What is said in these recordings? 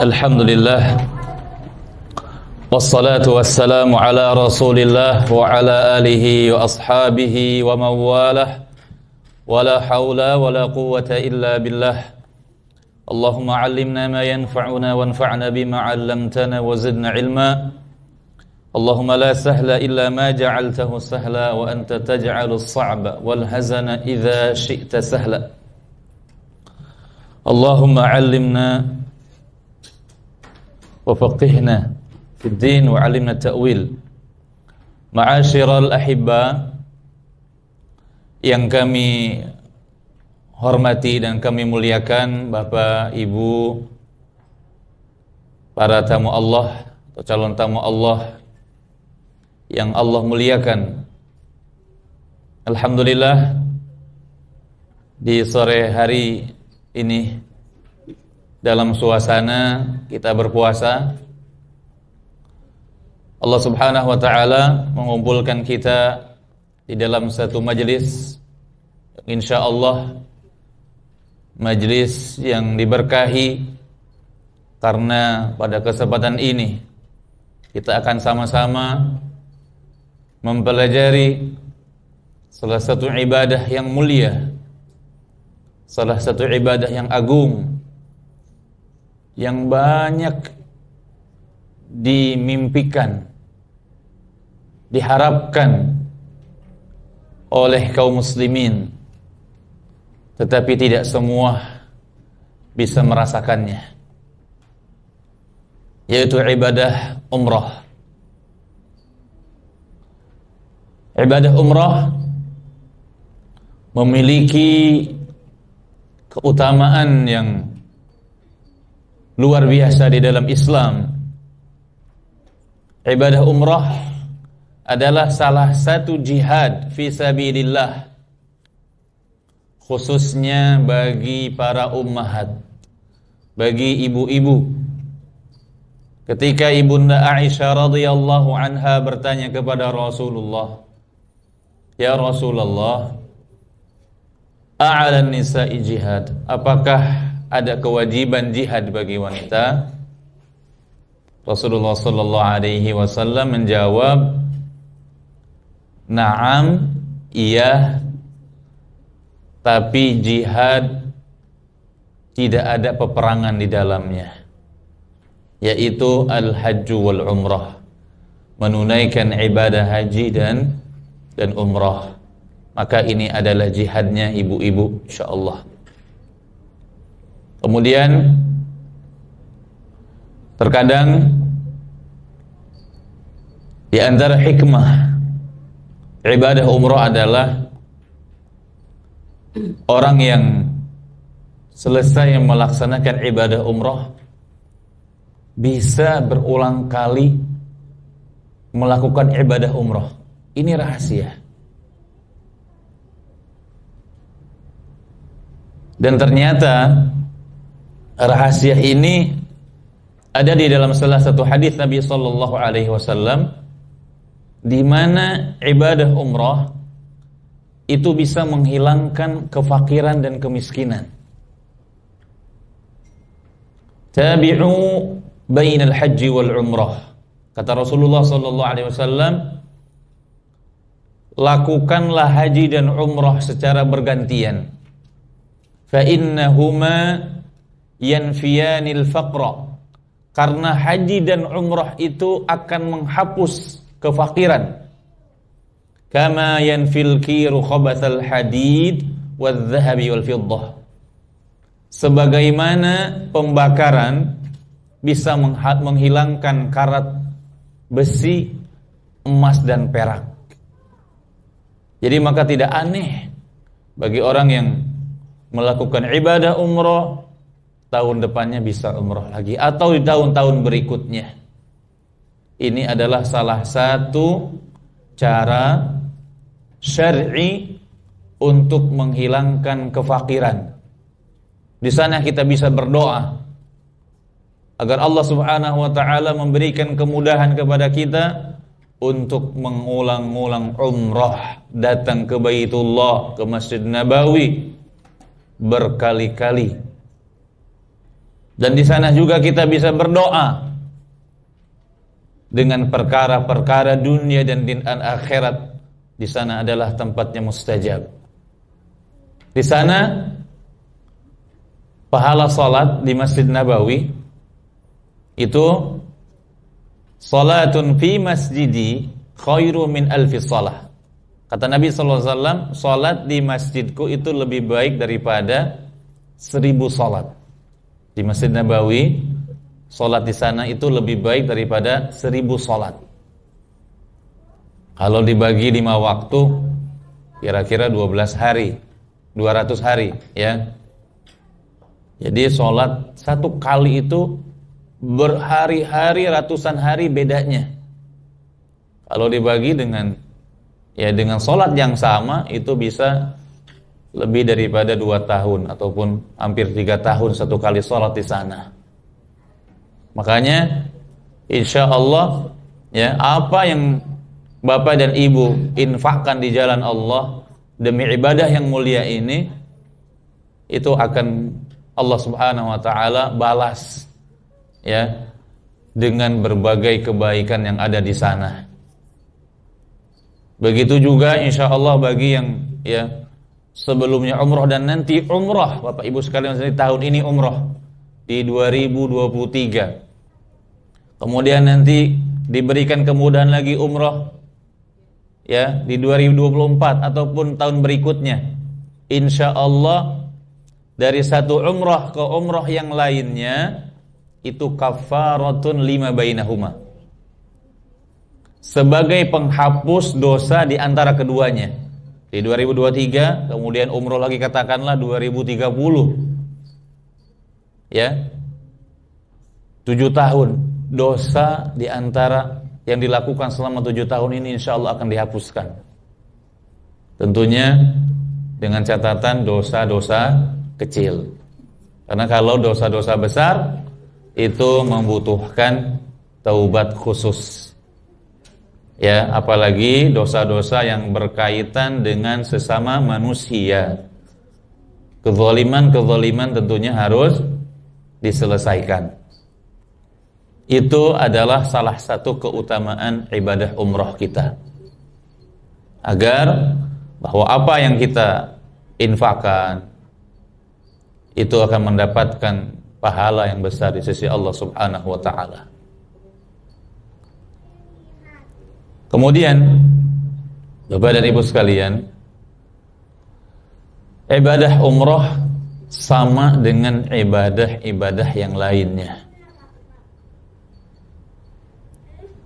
Alhamdulillah, wassalatu wassalamu ala rasulillah wa ala alihi wa ashabihi wa mawalah, wa la hawla wa la quwwata illa billah. Allahumma allimna ma yanfa'una wanfa'na bima 'allamtana wa zidna ilma. Allahumma la sahla illa ma ja'altahu sahla wa anta taj'alu as-sa'ba wal hazana idza syi'ta sahla. Allahumma 'allimna wa faqihna fid din wa 'allimna ta'wil. Ma'asyiral ahibba yang kami hormati dan kami muliakan, Bapak, Ibu, para tamu Allah atau calon tamu Allah yang Allah muliakan. Alhamdulillah, di sore hari ini dalam suasana kita berpuasa, Allah Subhanahu wa taala mengumpulkan kita di dalam satu majelis, insyaallah majelis yang diberkahi, karena pada kesempatan ini kita akan sama-sama mempelajari salah satu ibadah yang mulia, salah satu ibadah yang agung, yang banyak dimimpikan, diharapkan oleh kaum muslimin, tetapi tidak semua bisa merasakannya, yaitu ibadah umrah. Ibadah umrah memiliki keutamaan yang luar biasa di dalam Islam. Ibadah umrah adalah salah satu jihad fi sabilillah, khususnya bagi para ummahat, bagi ibu-ibu. Ketika Ibunda Aisyah radhiyallahu anha bertanya kepada Rasulullah, "Ya Rasulullah, a'alan nisa'i jihad, apakah ada kewajiban jihad bagi wanita?" Rasulullah sallallahu alaihi wasallam menjawab, "Na'am, iya, tapi jihad tidak ada peperangan di dalamnya, yaitu al-hajju wal umrah, menunaikan ibadah haji dan umrah. Maka ini adalah jihadnya ibu-ibu, insyaallah." Kemudian terkadang di antara hikmah ibadah umrah adalah orang yang selesai melaksanakan ibadah umrah bisa berulang kali melakukan ibadah umrah. Ini rahasia. Dan ternyata rahasia ini ada di dalam salah satu hadis Nabi sallallahu alaihi wasallam, di mana ibadah umrah itu bisa menghilangkan kefakiran dan kemiskinan. Tabi'u bainal haji wal umrah, kata Rasulullah sallallahu alaihi wasallam, lakukanlah haji dan umrah secara bergantian. Fa innahuma yanfiyanil faqra, karena haji dan umrah itu akan menghapus kefakiran. Kama yanfil kiru khabathal hadid wadh-dhahabi wal fiddah, sebagaimana pembakaran bisa menghilangkan karat besi, emas dan perak. Jadi maka tidak aneh bagi orang yang melakukan ibadah umrah, tahun depannya bisa umrah lagi atau di tahun-tahun berikutnya. Ini adalah salah satu cara syar'i untuk menghilangkan kefakiran. Di sana kita bisa berdoa agar Allah Subhanahu wa taala memberikan kemudahan kepada kita untuk mengulang-ulang umrah, datang ke Baitullah, ke Masjid Nabawi berkali-kali. Dan di sana juga kita bisa berdoa dengan perkara-perkara dunia dan akhirat. Di sana adalah tempatnya mustajab. Di sana pahala salat di Masjid Nabawi itu salatun fi masjidi khairu min alfi salah. Kata Nabi sallallahu alaihi wasallam, salat di masjidku itu lebih baik daripada 1000 salat. Di Masjid Nabawi, salat di sana itu lebih baik daripada 1000 salat. Kalau dibagi 5 waktu, kira-kira 12 hari, 200 hari, ya. Jadi salat satu kali itu berhari-hari, ratusan hari bedanya. Kalau dibagi dengan salat yang sama, itu bisa lebih daripada 2 tahun ataupun hampir 3 tahun satu kali salat di sana. Makanya insya Allah, ya, apa yang Bapak dan Ibu infakkan di jalan Allah demi ibadah yang mulia ini, itu akan Allah Subhanahu wa taala balas, ya, dengan berbagai kebaikan yang ada di sana. Begitu juga insya Allah bagi yang, ya, sebelumnya umrah dan nanti umrah, Bapak Ibu sekalian, tahun ini umrah di 2023. Kemudian nanti diberikan kemudahan lagi umrah, ya, di 2024 ataupun tahun berikutnya. Insya Allah dari satu umrah ke umrah yang lainnya itu kafaratun lima bainahuma, sebagai penghapus dosa di antara keduanya. Di 2023, kemudian umroh lagi katakanlah 2030, ya, 7 tahun, dosa di antara yang dilakukan selama 7 tahun ini insya Allah akan dihapuskan. Tentunya dengan catatan dosa-dosa kecil, karena kalau dosa-dosa besar itu membutuhkan taubat khusus, ya, apalagi dosa-dosa yang berkaitan dengan sesama manusia. Kezaliman tentunya harus diselesaikan. Itu adalah salah satu keutamaan ibadah umrah kita, agar bahwa apa yang kita infakkan itu akan mendapatkan pahala yang besar di sisi Allah Subhanahu wa taala. Kemudian Bapak dan Ibu sekalian, ibadah umrah sama dengan ibadah-ibadah yang lainnya.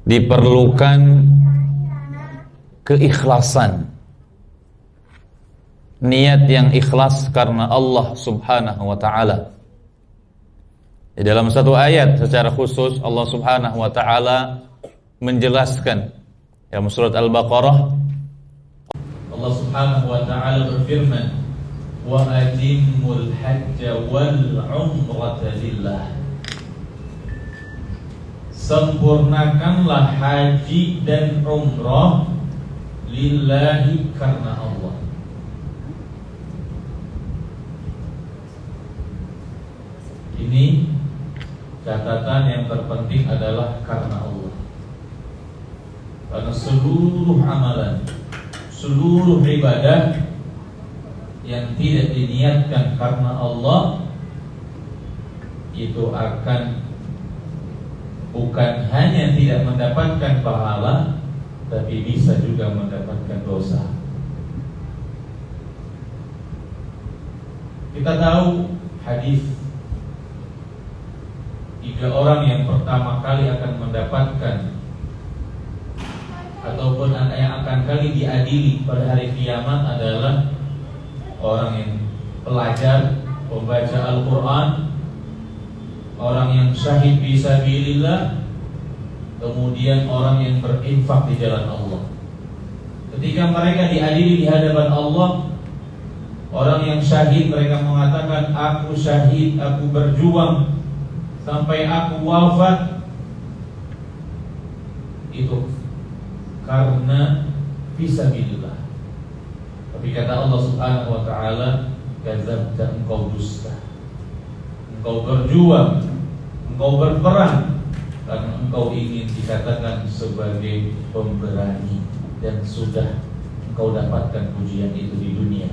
Diperlukan keikhlasan, niat yang ikhlas karena Allah Subhanahu wa taala. Di dalam satu ayat secara khusus Allah Subhanahu wa taala menjelaskan, dalam surat Al-Baqarah Allah Subhanahu wa taala berfirman, wa atimmul hajja wal umrata lillah. Sempurnakanlah haji dan umrah lillahi, karena Allah. Ini catatan yang terpenting adalah karena Allah. Karena seluruh amalan, seluruh ibadah yang tidak diniatkan karena Allah itu akan bukan hanya tidak mendapatkan pahala, tapi bisa juga mendapatkan dosa. Kita tahu hadis 3 orang yang pertama kali akan mendapatkan ataupun yang akan kali diadili pada hari kiamat adalah orang yang pelajar, pembaca Al-Quran, orang yang syahid fisabilillah, kemudian orang yang berinfak di jalan Allah. Ketika mereka diadili di hadapan Allah, orang yang syahid mereka mengatakan, aku syahid, aku berjuang sampai aku wafat, itu karena fisabilillah. Tapi kata Allah Subhanahu wa taala, kadzabta, engkau dusta. Engkau berjuang Engkau berperang karena engkau ingin dikatakan sebagai pemberani, dan sudah engkau dapatkan pujian itu di dunia.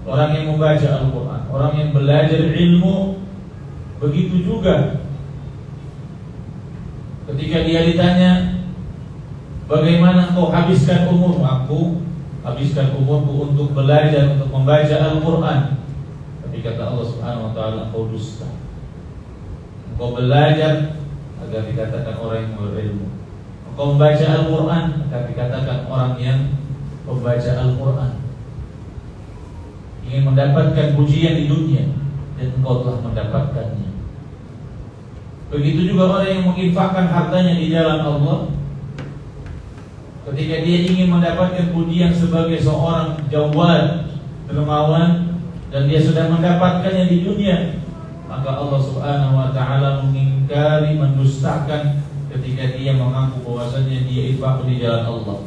Orang yang membaca Al-Quran, orang yang belajar ilmu, begitu juga ketika dia ditanya, bagaimana engkau habiskan umurmu? Aku habiskan umurku untuk belajar, untuk membaca Al-Quran. Tapi kata Allah Subhanahu wa ta'ala, engkau dusta. Engkau belajar agar dikatakan orang yang berilmu. Engkau membaca Al-Quran agar dikatakan orang yang membaca Al-Quran. Ingin mendapatkan pujian di dunia, dan engkau telah mendapatkannya. Begitu juga orang yang menginfakkan hartanya di jalan Allah, ketika dia ingin mendapatkan pujian sebagai seorang jawad, dermawan, dan dia sudah mendapatkannya di dunia, maka Allah Subhanahu wa ta'ala mengingkari, mendustakan ketika dia mengaku bahwasanya dia infak di jalan Allah,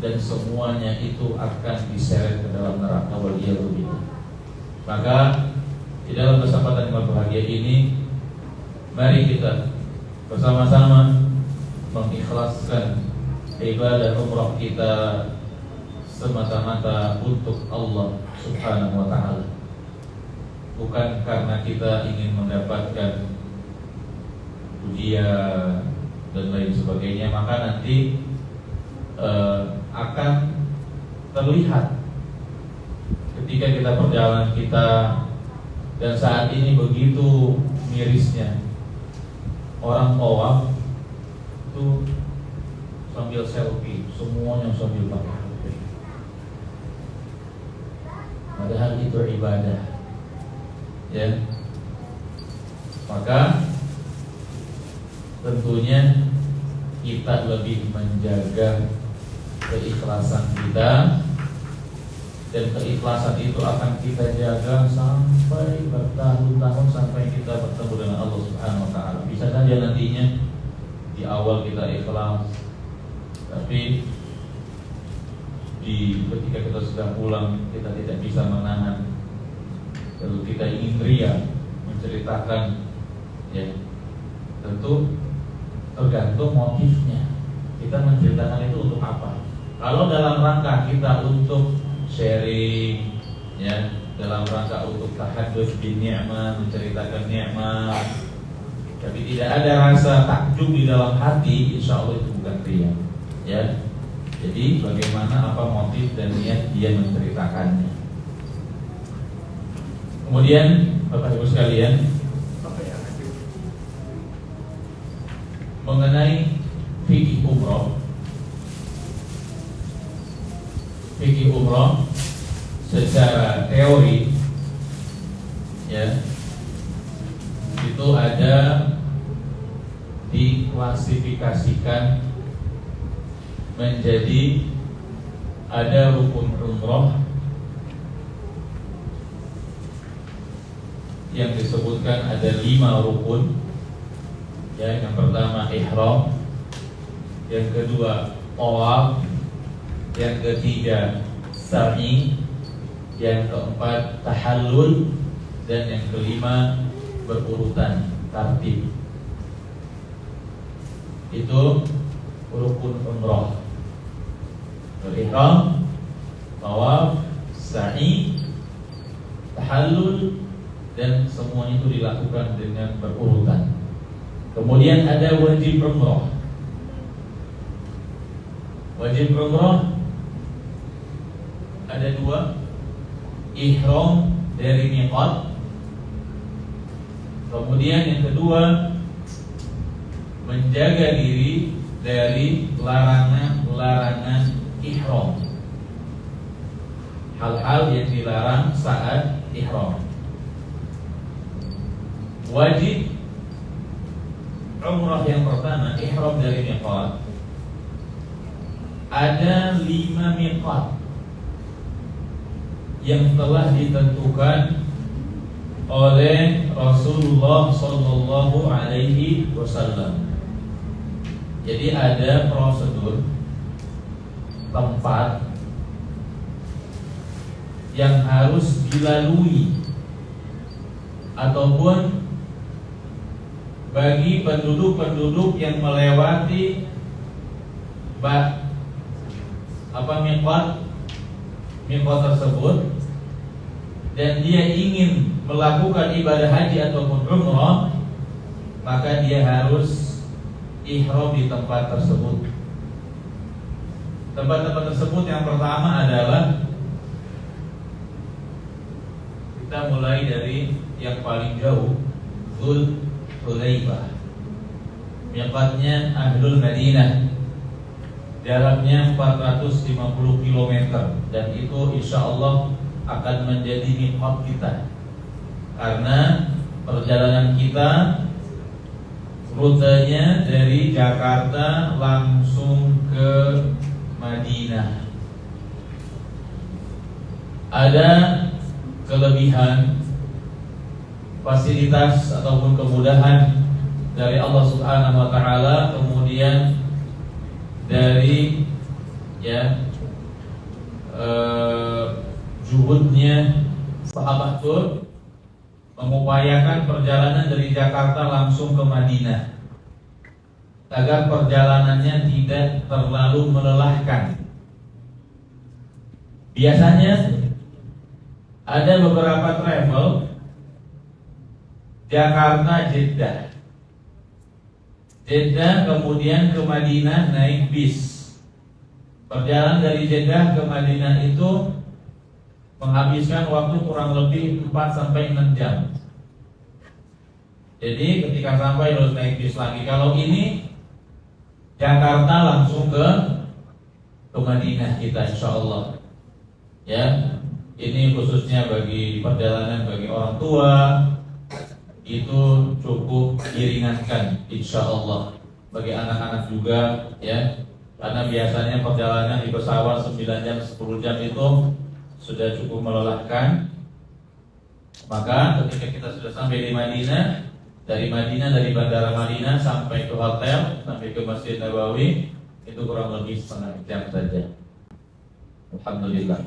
dan semuanya itu akan diseret ke dalam neraka waliyadzubillah. Maka di dalam kesempatan yang berbahagia ini, mari kita bersama-sama mengikhlaskan ibadah umrah kita semata-mata untuk Allah Subhanahu wa ta'ala, bukan karena kita ingin mendapatkan pujian dan lain sebagainya. Maka nanti akan terlihat ketika kita perjalanan kita, dan saat ini begitu mirisnya orang tawaf itu sambil selfie, semuanya sambil pakai HP. Padahal itu ibadah, ya. Maka tentunya kita lebih menjaga keikhlasan kita, dan keikhlasan itu akan kita jaga sampai bertahun-tahun, sampai kita bertemu dengan Allah Subhanahu wa ta'ala. Bisa saja nantinya di awal kita ikhlas, tapi ketika kita sudah pulang kita tidak bisa menahan, lalu kita ingin ria menceritakan, ya tentu tergantung motifnya. Kita menceritakan itu untuk apa? Kalau dalam rangka kita untuk sharing, ya, dalam rangka untuk tahadduts bin ni'mah, menceritakan nikmat, tapi tidak ada rasa takjub di dalam hati, insya Allah itu bukan riya, ya. Jadi bagaimana, apa motif dan niat dia menceritakannya. Kemudian Bapak Ibu sekalian, mengenai fikih umroh. Fikih umroh secara teori, ya, itu ada diklasifikasikan menjadi ada rukun umroh yang disebutkan ada 5 rukun. Ya, yang pertama ihram, yang kedua tawaf, yang ketiga sa'i, yang keempat tahallul, dan yang kelima berurutan tartib. Itu rukun umrah: ihram, tawaf, sa'i, tahallul, dan semuanya itu dilakukan dengan berurutan. Kemudian ada wajib umrah. Wajib umrah ada 2: ihram dari miqat. Kemudian yang kedua, menjaga diri dari larangan-larangan ihram, hal-hal yang dilarang saat ihram. Wajib umrah yang pertama, ihram dari miqat. Ada 5 miqat yang telah ditentukan oleh Rasulullah Sallallahu Alaihi Wasallam. Jadi ada prosedur tempat yang harus dilalui ataupun bagi penduduk-penduduk yang melewati miqat tersebut dan dia ingin melakukan ibadah haji ataupun umrah, maka dia harus ihram di tempat tersebut. Tempat-tempat tersebut yang pertama adalah, kita mulai dari yang paling jauh, Dzul Hulaifah. Miqatnya Ahlul Madinah, jaraknya 450 km, dan itu insya Allah akan menjadi miqat kita, karena perjalanan kita rutenya dari Jakarta langsung ke Madinah. Ada kelebihan, fasilitas ataupun kemudahan dari Allah Subhanahu wa taala, kemudian dari juhudnya sahabat Tur mengupayakan perjalanan dari Jakarta langsung ke Madinah agar perjalanannya tidak terlalu melelahkan. Biasanya ada beberapa travel Jakarta Jeddah, kemudian ke Madinah naik bis. Perjalanan dari Jeddah ke Madinah itu menghabiskan waktu kurang lebih 4-6 jam. Jadi ketika sampai harus naik bis lagi. Kalau ini Jakarta langsung ke Madinah kita insya Allah. Ya, ini khususnya bagi perjalanan bagi orang tua itu cukup diringankan insya Allah. Bagi anak-anak juga ya, karena biasanya perjalanan di pesawat 9 jam 10 jam itu sudah cukup melelahkan. Maka ketika kita sudah sampai di Madinah, dari bandara Madinah sampai ke hotel, sampai ke Masjid Nabawi, itu kurang lebih setengah jam saja. Alhamdulillah.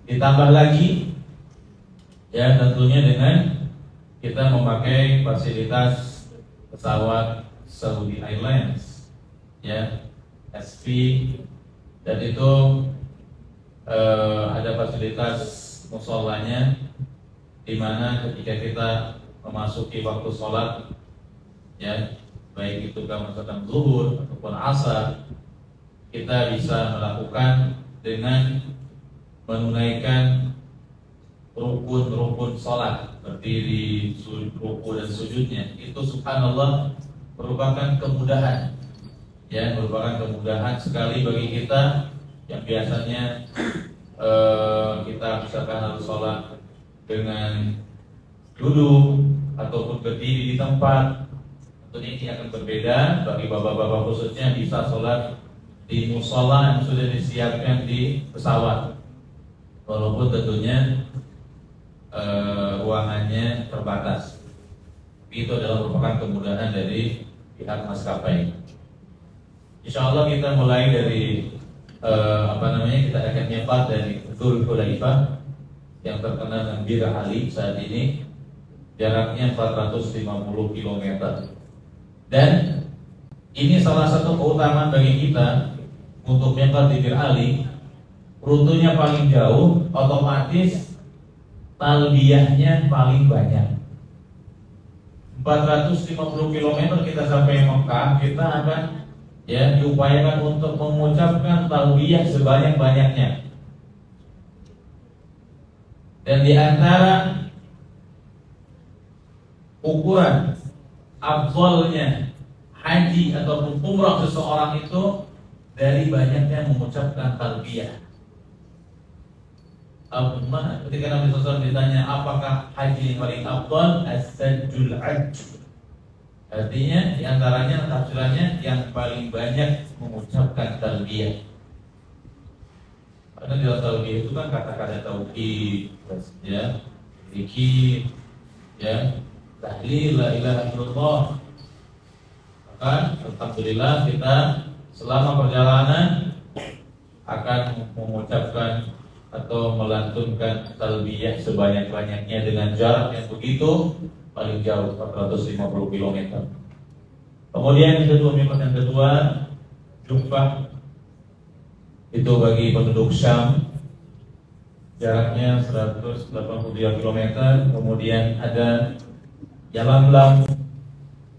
Ditambah lagi ya, tentunya dengan kita memakai fasilitas pesawat Saudi Airlines ya, SP, dan itu ada fasilitas musholanya, di mana ketika kita memasuki waktu sholat ya, baik itu misalkan zuhur ataupun asar, kita bisa melakukan dengan menunaikan rukun-rukun sholat, berdiri, ruku dan sujudnya. Itu subhanallah merupakan kemudahan ya, merupakan kemudahan sekali bagi kita yang biasanya kita misalkan harus sholat dengan duduk ataupun berdiri di tempat. Tentunya ini akan berbeda bagi bapak-bapak, khususnya bisa sholat di musola yang sudah disiapkan di pesawat, walaupun tentunya ruangannya terbatas. Itu adalah merupakan kemudahan dari pihak maskapai. Insya Allah kita mulai dari kita akan nyepat dari Dzul Hulaifah yang terkenal dengan Bir Ali saat ini, jaraknya 450 km. Dan ini salah satu keutamaan bagi kita untuk nyepat di Bir Ali. Rutenya paling jauh, otomatis talbiyahnya paling banyak. 450 km kita sampai Mekah, kita akan ya diupayakan untuk mengucapkan talbiyah sebanyak-banyaknya. Dan di antara ukuran afdhalnya haji ataupun umrah seseorang itu dari banyaknya mengucapkan talbiyah. Ketika Nabi SAW ditanya apakah haji yang paling afdal, as-sajjul hajj, artinya diantaranya tafsirannya yang paling banyak mengucapkan talbiyah. Karena di dalam talbiyah itu kan kata-kata tauhid ya, zikir ya, tahlil la ilaha illallah. Maka alhamdulillah kita selama perjalanan akan mengucapkan atau melantunkan talbiyah sebanyak-banyaknya dengan jarak yang begitu paling jauh 450 km. Kemudian yang kedua, miqat yang kedua Juhfah, itu bagi penduduk Syam, jaraknya 183 km. Kemudian ada Yalamlam,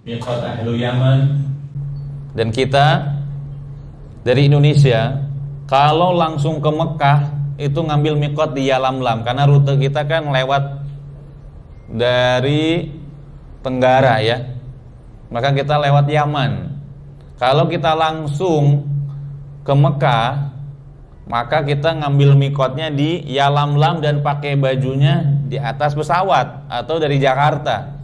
miqat ahlu Yaman. Dan kita dari Indonesia kalau langsung ke Mekah itu ngambil miqat di Yalamlam, karena rute kita kan lewat dari Tenggara ya, maka kita lewat Yaman. Kalau kita langsung ke Mekah, maka kita ngambil miqatnya di Yalamlam dan pakai bajunya di atas pesawat atau dari Jakarta.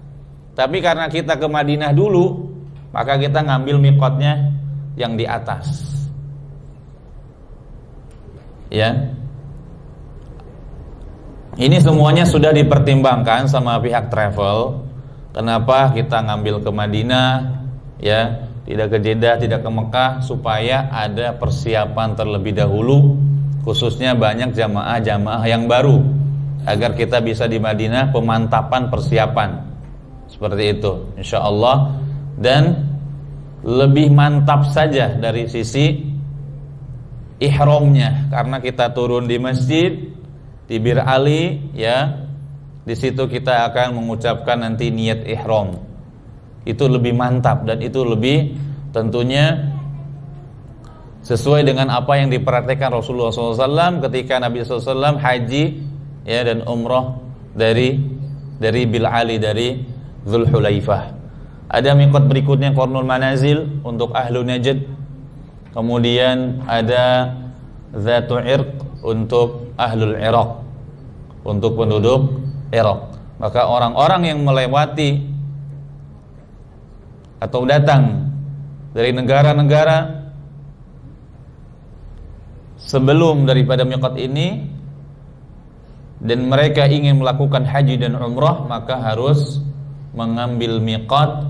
Tapi karena kita ke Madinah dulu, maka kita ngambil miqatnya yang di atas. Ya. Ini semuanya sudah dipertimbangkan sama pihak travel. Kenapa kita ngambil ke Madinah, ya, tidak ke Jeddah, tidak ke Mekah, supaya ada persiapan terlebih dahulu, khususnya banyak jamaah-jamaah yang baru, agar kita bisa di Madinah pemantapan persiapan. Seperti itu, insya Allah. Dan lebih mantap saja dari sisi ihramnya, karena kita turun di masjid di Bir Ali, ya, di situ kita akan mengucapkan nanti niat ihram. Itu lebih mantap dan itu lebih tentunya sesuai dengan apa yang diperhatikan Rasulullah SAW ketika Nabi SAW haji, ya, dan umrah dari Bil Ali, dari Dzulhulaifah. Ada miqat berikutnya Qarnul Manazil untuk ahlu Najd. Kemudian ada Dzatu Irq untuk ahlul Iraq, untuk penduduk Iraq. Maka orang-orang yang melewati atau datang dari negara-negara sebelum daripada miqat ini dan mereka ingin melakukan haji dan umrah, maka harus mengambil miqat,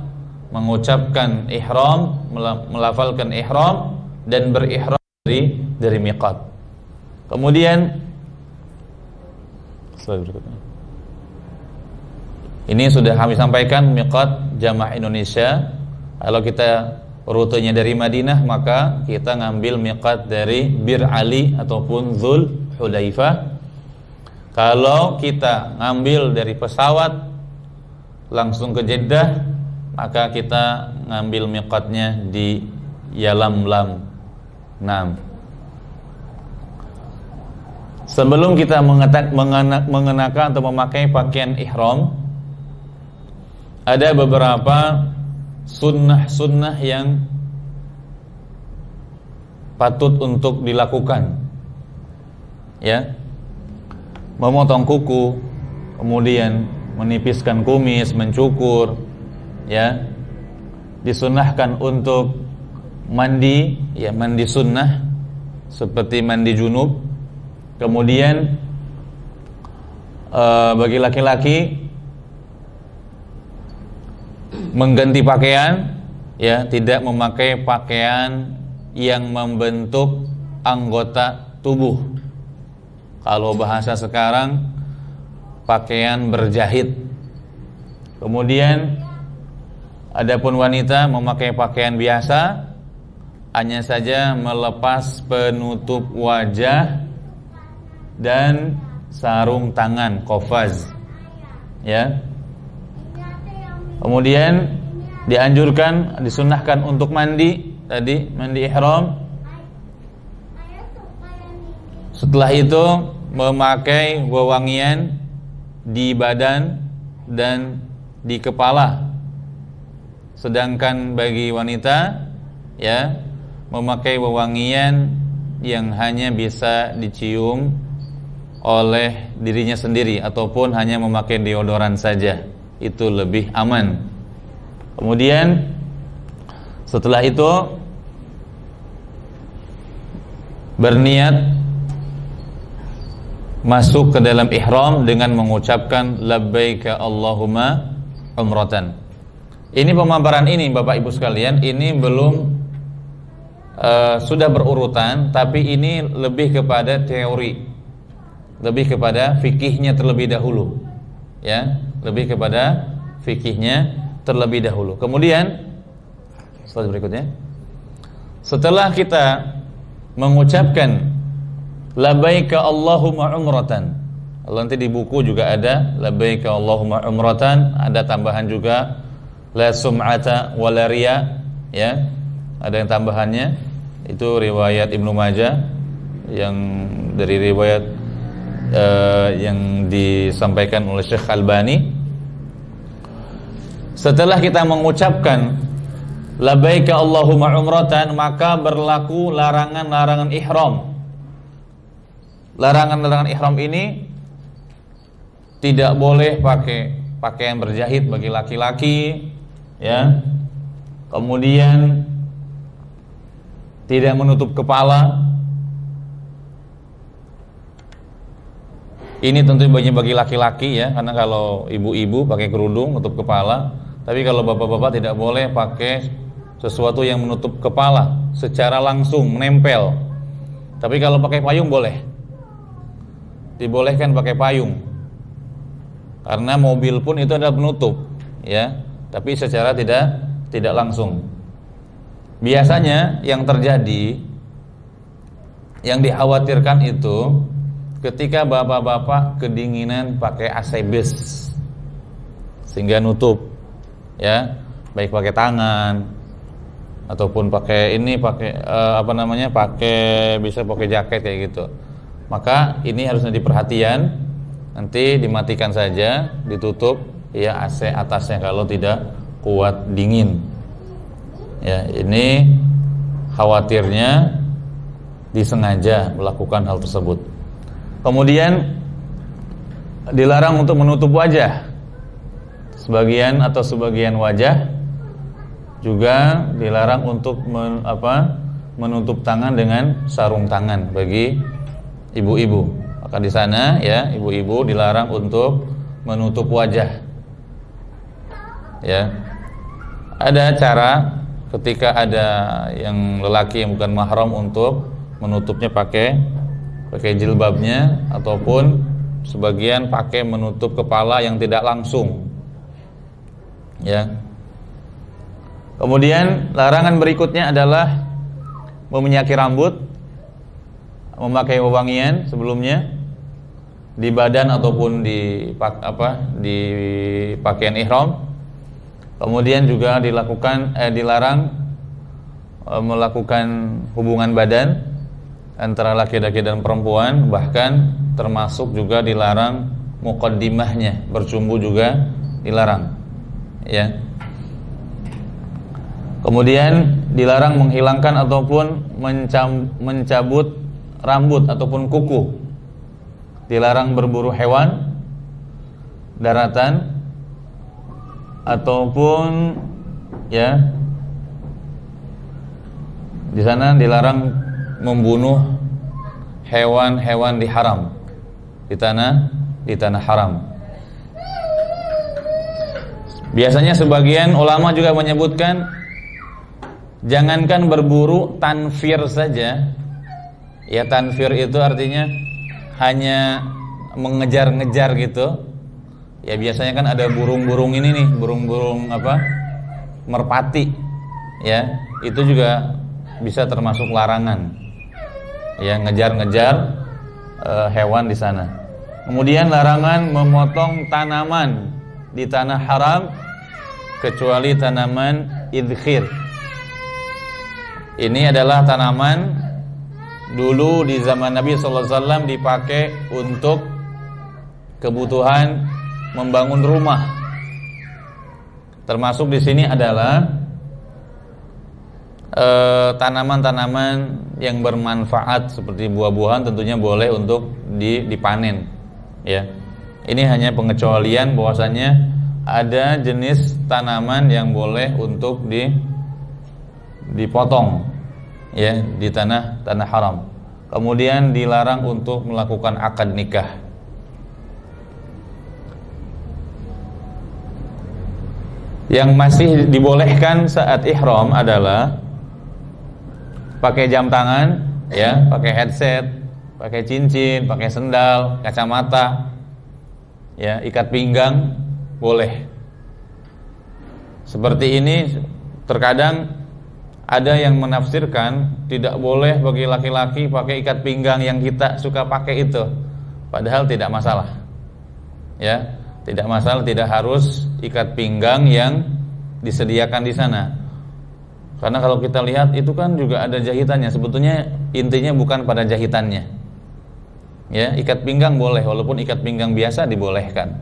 mengucapkan ihram, melafalkan ihram dan berihram dari miqat. Kemudian ini sudah kami sampaikan miqat jamaah Indonesia. Kalau kita rutenya dari Madinah, maka kita ngambil miqat dari Bir Ali ataupun Dzulhulaifah. Kalau kita ngambil dari pesawat langsung ke Jeddah, maka kita ngambil miqatnya di Yalamlam. Sebelum kita mengenakan atau memakai pakaian ihram, ada beberapa sunnah-sunnah yang patut untuk dilakukan, ya. Memotong kuku, kemudian menipiskan kumis, mencukur, ya. Disunnahkan untuk mandi, ya, mandi sunnah seperti mandi junub. Kemudian bagi laki-laki mengganti pakaian, ya, tidak memakai pakaian yang membentuk anggota tubuh. Kalau bahasa sekarang, pakaian berjahit. Kemudian adapun wanita memakai pakaian biasa, hanya saja melepas penutup wajah dan sarung tangan, qafaz, ya. Kemudian dianjurkan, disunnahkan untuk mandi, tadi mandi ihram. Setelah itu memakai wewangian di badan dan di kepala. Sedangkan bagi wanita, ya, memakai wewangian yang hanya bisa dicium oleh dirinya sendiri ataupun hanya memakai deodoran saja, itu lebih aman. Kemudian setelah itu berniat masuk ke dalam ihram dengan mengucapkan labbaika Allahumma umratan. Ini pemaparan ini Bapak Ibu sekalian, ini belum sudah berurutan, tapi ini lebih kepada teori, lebih kepada fikihnya terlebih dahulu, ya, lebih kepada fikihnya terlebih dahulu. Kemudian slide berikutnya, setelah kita mengucapkan labbaika Allahumma umratan, nanti di buku juga ada labbaika Allahumma umratan, ada tambahan juga la sum'ata wa la riya, ya. Ada yang tambahannya, itu riwayat Ibnu Majah yang dari riwayat yang disampaikan oleh Syekh Albani. Setelah kita mengucapkan labbaika Allahumma umratan, maka berlaku larangan-larangan ihram. Larangan-larangan ihram ini tidak boleh pakai pakaian berjahit bagi laki-laki, ya. Kemudian tidak menutup kepala. Ini tentu bagi laki-laki, ya, karena kalau ibu-ibu pakai kerudung menutup kepala. Tapi kalau bapak-bapak tidak boleh pakai sesuatu yang menutup kepala secara langsung menempel. Tapi kalau pakai payung boleh. Dibolehkan pakai payung. Karena mobil pun itu adalah penutup, ya. Tapi secara tidak langsung. Biasanya yang terjadi, yang dikhawatirkan itu ketika bapak-bapak kedinginan pakai AC bus sehingga nutup, ya, baik pakai tangan ataupun pakai bisa pakai jaket kayak gitu. Maka ini harusnya diperhatikan, nanti dimatikan saja, ditutup, ya, AC atasnya kalau tidak kuat dingin. Ya, ini khawatirnya disengaja melakukan hal tersebut. Kemudian dilarang untuk menutup wajah. Sebagian wajah juga dilarang untuk menutup tangan dengan sarung tangan bagi ibu-ibu. Maka di sana, ya, ibu-ibu dilarang untuk menutup wajah. Ya. Ada cara ketika ada yang lelaki yang bukan mahram untuk menutupnya pakai jilbabnya, ataupun sebagian pakai menutup kepala yang tidak langsung, ya. Kemudian larangan berikutnya adalah meminyaki rambut, memakai wewangian sebelumnya di badan ataupun di pakaian ihram. Kemudian juga dilarang melakukan hubungan badan antara laki-laki dan perempuan, bahkan termasuk juga dilarang muqaddimahnya, bercumbu juga dilarang, ya. Kemudian dilarang menghilangkan ataupun mencabut rambut ataupun kuku. Dilarang berburu hewan daratan ataupun, ya, di sana dilarang membunuh hewan-hewan diharam di tanah haram. Biasanya sebagian ulama juga menyebutkan jangankan berburu, tanfir saja. Ya, tanfir itu artinya hanya mengejar-ngejar gitu. Ya, biasanya kan ada burung-burung ini nih, burung-burung merpati. Ya, itu juga bisa termasuk larangan. Ya, ngejar-ngejar hewan di sana. Kemudian larangan memotong tanaman di tanah haram kecuali tanaman idkhir. Ini adalah tanaman dulu di zaman Nabi SAW dipakai untuk kebutuhan membangun rumah. Termasuk di sini adalah tanaman-tanaman yang bermanfaat seperti buah-buahan tentunya boleh untuk dipanen, ya. Ini hanya pengecualian bahwasanya ada jenis tanaman yang boleh untuk dipotong, ya, di tanah haram. Kemudian dilarang untuk melakukan akad nikah. Yang masih dibolehkan saat ihram adalah pakai jam tangan, ya, pakai headset, pakai cincin, pakai sendal, kacamata, ya, ikat pinggang boleh. Seperti ini terkadang ada yang menafsirkan tidak boleh bagi laki-laki pakai ikat pinggang yang kita suka pakai itu. Padahal tidak masalah. Ya, tidak masalah, tidak harus ikat pinggang yang disediakan di sana. Karena kalau kita lihat itu kan juga ada jahitannya. Sebetulnya intinya bukan pada jahitannya. Ya, ikat pinggang boleh, walaupun ikat pinggang biasa dibolehkan.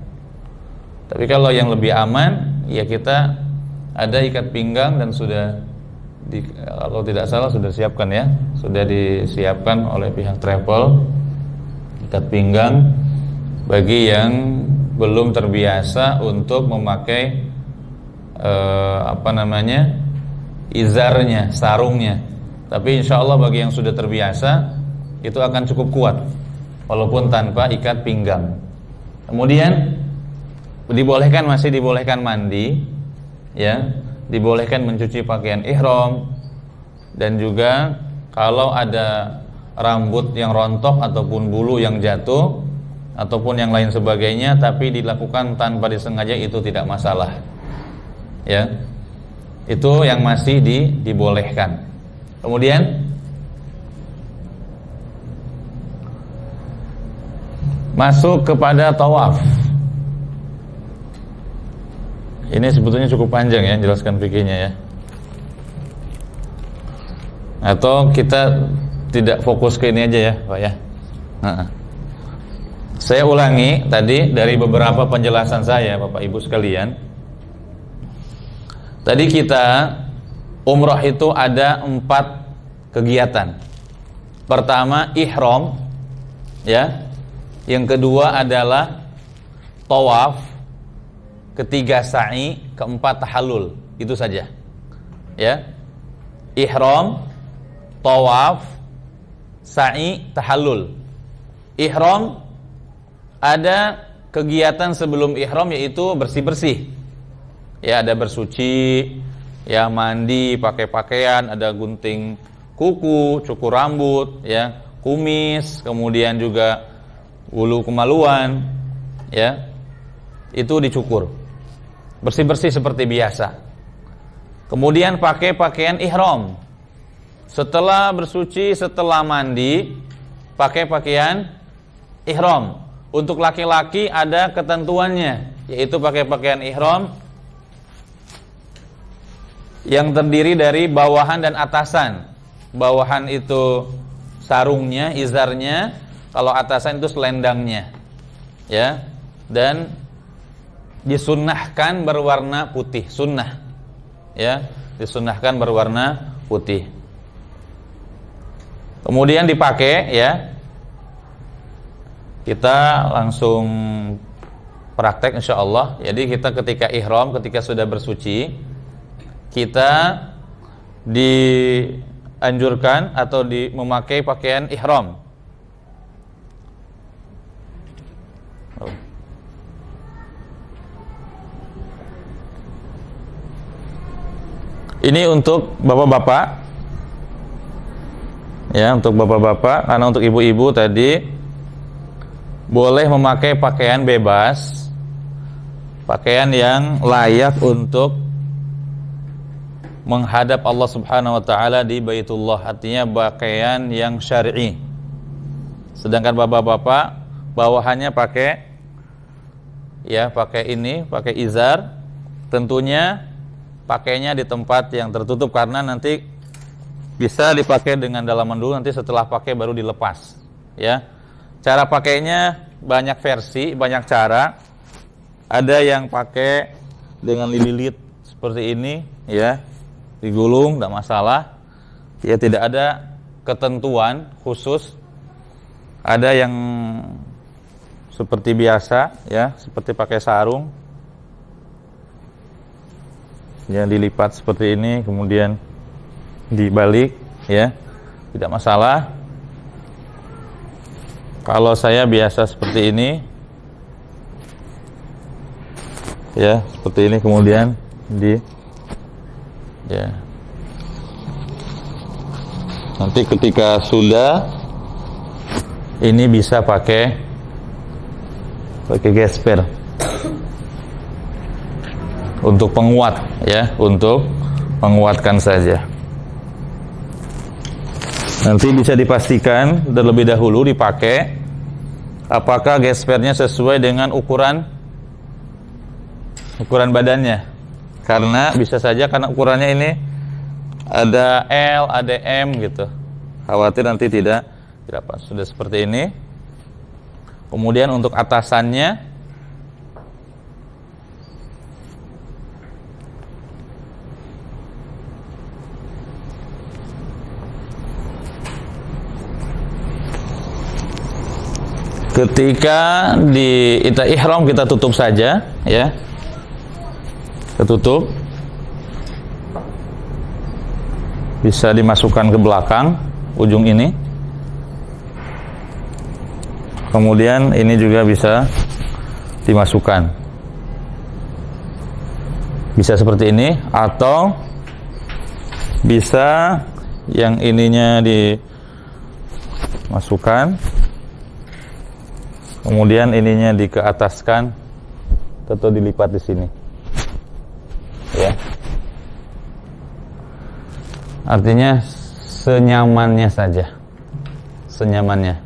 Tapi kalau yang lebih aman, ya kita ada ikat pinggang dan sudah kalau tidak salah sudah disiapkan ya, sudah disiapkan oleh pihak travel ikat pinggang bagi yang belum terbiasa untuk memakai izarnya, sarungnya. Tapi insya Allah bagi yang sudah terbiasa itu akan cukup kuat walaupun tanpa ikat pinggang. Kemudian masih dibolehkan mandi, ya, dibolehkan mencuci pakaian ihram, dan juga kalau ada rambut yang rontok ataupun bulu yang jatuh ataupun yang lain sebagainya tapi dilakukan tanpa disengaja itu tidak masalah. Ya. Itu yang masih dibolehkan. Kemudian masuk kepada tawaf. Ini sebetulnya cukup panjang ya, jelaskan fikihnya ya. Atau kita tidak fokus ke ini aja ya, Pak ya. Saya ulangi tadi dari beberapa penjelasan saya, Bapak Ibu sekalian. Tadi kita umrah itu ada 4 kegiatan. Pertama ihram, ya. Yang kedua adalah tawaf. Ketiga sa'i, keempat tahallul. Itu saja. Ya. Ihram, tawaf, sa'i, tahallul. Ihram ada kegiatan sebelum ihram yaitu bersih-bersih. Ya, ada bersuci, ya mandi, pakai pakaian, ada gunting kuku, cukur rambut, ya, kumis, kemudian juga bulu kemaluan, ya. Itu dicukur. Bersih-bersih seperti biasa. Kemudian pakai pakaian ihram. Setelah bersuci, setelah mandi, pakai pakaian ihram. Untuk laki-laki ada ketentuannya, yaitu pakai pakaian ihram yang terdiri dari bawahan dan atasan. Bawahan itu sarungnya, izarnya, kalau atasan itu selendangnya. Ya. Dan disunnahkan berwarna putih, sunnah. Ya, disunnahkan berwarna putih. Kemudian dipakai, ya. Kita langsung praktek insyaallah. Jadi kita ketika ihram, ketika sudah bersuci, kita dianjurkan atau memakai pakaian ihram. Ini untuk bapak-bapak. Ya, untuk bapak-bapak, karena untuk ibu-ibu tadi boleh memakai pakaian bebas, pakaian yang layak untuk menghadap Allah Subhanahu wa taala di Baitullah, artinya pakaian yang syar'i. Sedangkan bapak-bapak bawahannya pakai pakai izar, tentunya pakainya di tempat yang tertutup karena nanti bisa dipakai dengan dalaman dulu, nanti setelah pakai baru dilepas. Ya. Cara pakainya banyak versi, banyak cara. Ada yang pakai dengan lilit seperti ini, ya. Digulung, tidak masalah. Ya, tidak ada ketentuan khusus. Ada yang seperti biasa, ya, seperti pakai sarung. Yang dilipat seperti ini, kemudian dibalik, ya, tidak masalah. Kalau saya biasa seperti ini, ya, seperti ini, kemudian ya. Nanti ketika sudah, ini bisa pakai gesper. untuk penguat ya, untuk menguatkan saja. Nanti bisa dipastikan terlebih dahulu dipakai apakah gespernya sesuai dengan ukuran badannya. Karena bisa saja karena ukurannya ini ada L, ada M gitu. Khawatir nanti tidak pas. Sudah seperti ini. Kemudian untuk atasannya ketika di ihram kita tutup saja ya. Kita tutup. Bisa dimasukkan ke belakang ujung ini. Kemudian ini juga bisa dimasukkan. Bisa seperti ini atau bisa yang ininya dimasukkan. Kemudian ininya dikeataskan atau dilipat di sini. Ya. Artinya senyamannya saja. Senyamannya.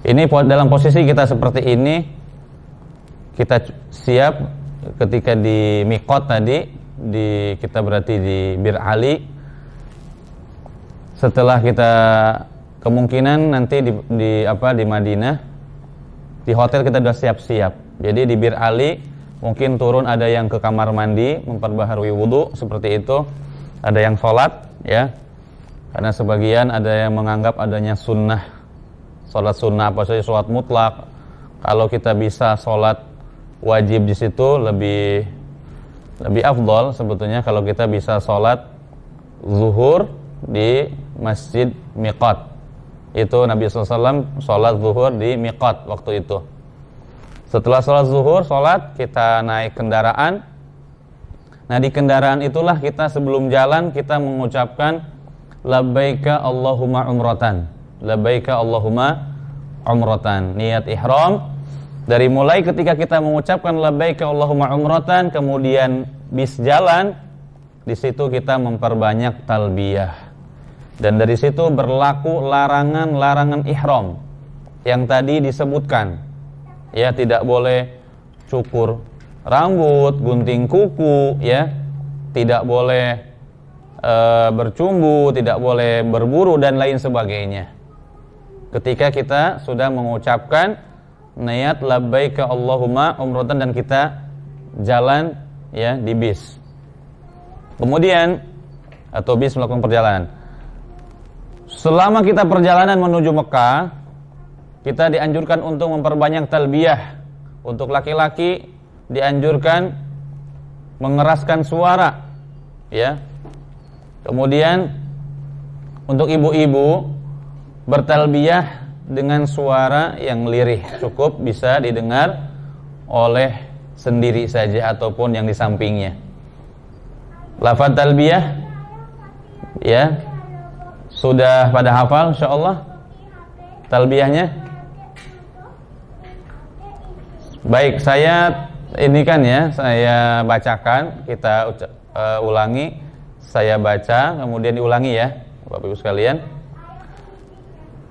Ini dalam posisi kita seperti ini, kita siap ketika di miqat tadi, kita berarti di Bir Ali. Setelah kita kemungkinan nanti di Madinah, di hotel kita sudah siap-siap. Jadi di Bir Ali mungkin turun, ada yang ke kamar mandi memperbaharui wudu seperti itu, ada yang sholat ya, karena sebagian ada yang menganggap adanya sunnah, sholat sunnah apa saja, sholat mutlak. Kalau kita bisa sholat wajib di situ lebih afdol sebetulnya kalau kita bisa sholat zuhur di masjid miqat. Itu Nabi SAW sholat zuhur di miqat waktu itu. Setelah sholat zuhur, kita naik kendaraan. Nah di kendaraan itulah kita sebelum jalan kita mengucapkan labbaika Allahumma umratan. Labbaika Allahumma umratan. Niat ihram dari mulai ketika kita mengucapkan labbaika Allahumma umratan, kemudian bis jalan, di situ kita memperbanyak talbiyah. Dan dari situ berlaku larangan ihram yang tadi disebutkan. Ya, tidak boleh cukur rambut, gunting kuku, ya. Tidak boleh bercumbu, tidak boleh berburu dan lain sebagainya. Ketika kita sudah mengucapkan niat labbaika Allahumma umratan dan kita jalan ya di bis. Kemudian atau bis melakukan perjalanan. Selama kita perjalanan menuju Mekah, kita dianjurkan untuk memperbanyak talbiyah. Untuk laki-laki dianjurkan mengeraskan suara, ya. Kemudian untuk ibu-ibu bertalbiyah dengan suara yang lirih, cukup bisa didengar oleh sendiri saja ataupun yang di sampingnya. Lafaz talbiyah, ya. Sudah pada hafal insyaallah talbiyahnya? Baik, saya ini kan ya, saya bacakan, kita ulangi, saya baca kemudian diulangi ya Bapak Ibu sekalian.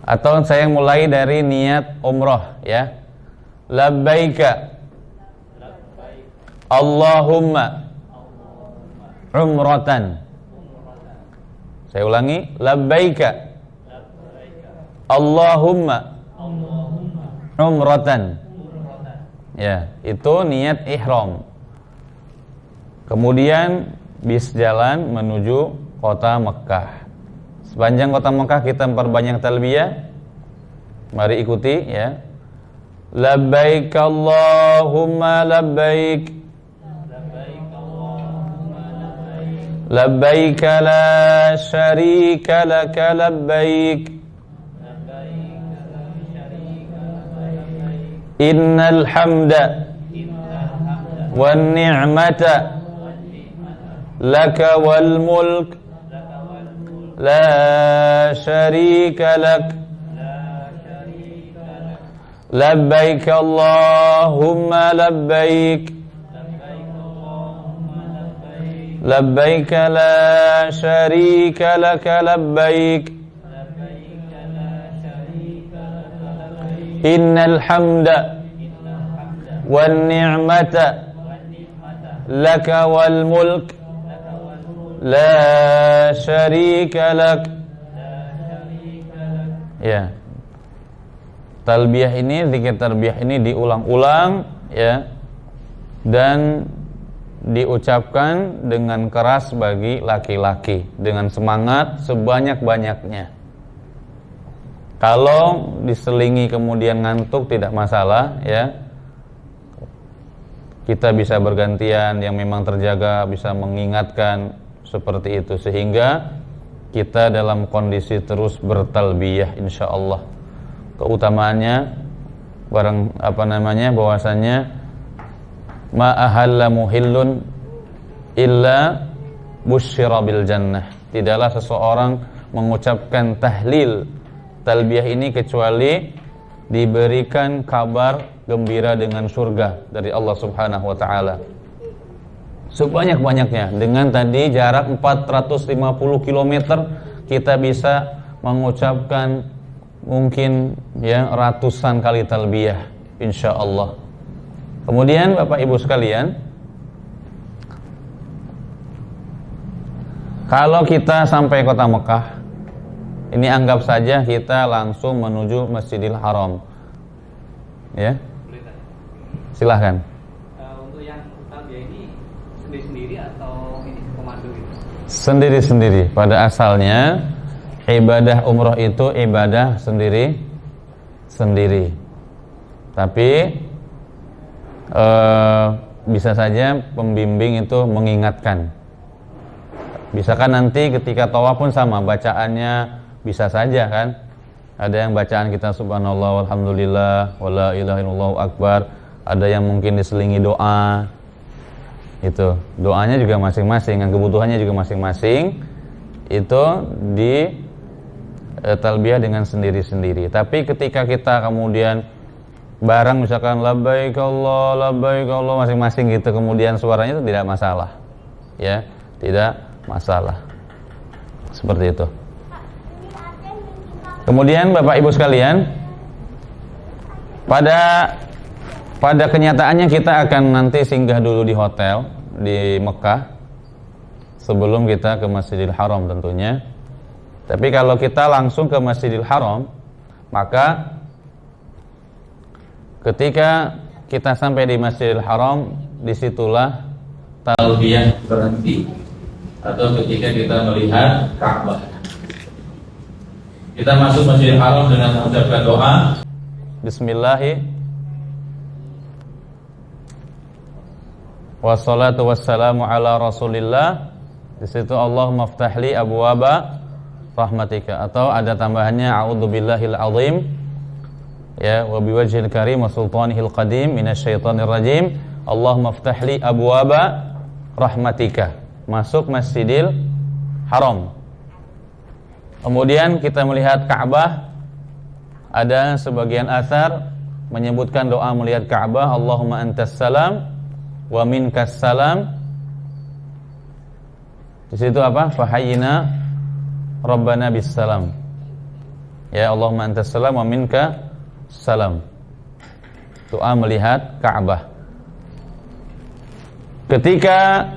Atau saya mulai dari niat umroh ya. Labbaika Allahumma umratan. Saya ulangi, labbaika Allahumma umratan. Ya, itu niat ihram. Kemudian bis jalan menuju kota Mekah. Sepanjang kota Mekah kita memperbanyak talbiyah. Mari ikuti ya. Labbaik Allahumma labbaik. Labbaik la syarika laka labbaik. Innal hamda wan ni'mata laka wal mulk la syarika lak. Labbaik Allahumma labbaik. labbaik la syarika laka labbaik innal hamda wan ni'mata laka wal mulk la syarika lak. Ya. Talbiyah ini, zikir talbiyah ini diulang-ulang ya, dan diucapkan dengan keras bagi laki-laki dengan semangat sebanyak-banyaknya. Kalau diselingi kemudian ngantuk tidak masalah ya. Kita bisa bergantian, yang memang terjaga bisa mengingatkan seperti itu sehingga kita dalam kondisi terus bertalbiyah insyaallah. Keutamaannya bahwasannya ma ahalla muhillun illa busyira bil jannah. Tidaklah seseorang mengucapkan tahlil talbiyah ini kecuali diberikan kabar gembira dengan surga dari Allah Subhanahu wa taala. Sebanyak-banyaknya, dengan tadi jarak 450 km kita bisa mengucapkan mungkin ya ratusan kali talbiyah insyaallah. Kemudian Bapak Ibu sekalian, kalau kita sampai kota Mekah, ini anggap saja kita langsung menuju Masjidil Haram. Ya. Silahkan. Untuk yang talbiyah ini sendiri-sendiri atau ini komando gitu? Sendiri-sendiri. Pada asalnya ibadah umroh itu ibadah sendiri-sendiri. Tapi bisa saja pembimbing itu mengingatkan. Bisa kan nanti ketika tawaf pun sama, bacaannya bisa saja kan. Ada yang bacaan kita subhanallah walhamdulillah wala ilaha illallah akbar. Ada yang mungkin diselingi doa. Itu doanya juga masing-masing, yang kebutuhannya juga masing-masing. Itu di talbiyah dengan sendiri-sendiri. Tapi ketika kita kemudian bareng misalkan labbaik Allah masing-masing gitu, kemudian suaranya itu tidak masalah. Ya, tidak masalah. Seperti itu. Kemudian Bapak Ibu sekalian, pada kenyataannya kita akan nanti singgah dulu di hotel di Mekah sebelum kita ke Masjidil Haram tentunya. Tapi kalau kita langsung ke Masjidil Haram, maka ketika kita sampai di Masjidil Haram, disitulah talbiyah berhenti, atau ketika kita melihat Ka'bah. Kita masuk Masjidil Haram dengan mengucapkan doa Bismillahirrahmanirrahim. Wassalatu wassalamu ala Rasulillah. Di situ Allahumma ftahli abwaba rahmatika, atau ada tambahannya a'udzubillahil azim ya wa biwajhil karim wa sultanihil qadim minasyaitonir rajim. Allahumma ftahli abwaba rahmatika. Masuk Masjidil Haram. Kemudian kita melihat Ka'bah. Ada sebagian atsar menyebutkan doa melihat Ka'bah, Allahumma antas salam wa minkas salam. Di situ apa? Fahayyina rabbana bis salam. Ya Allahumma antas salam wa minka salam. Doa melihat Ka'bah. Ketika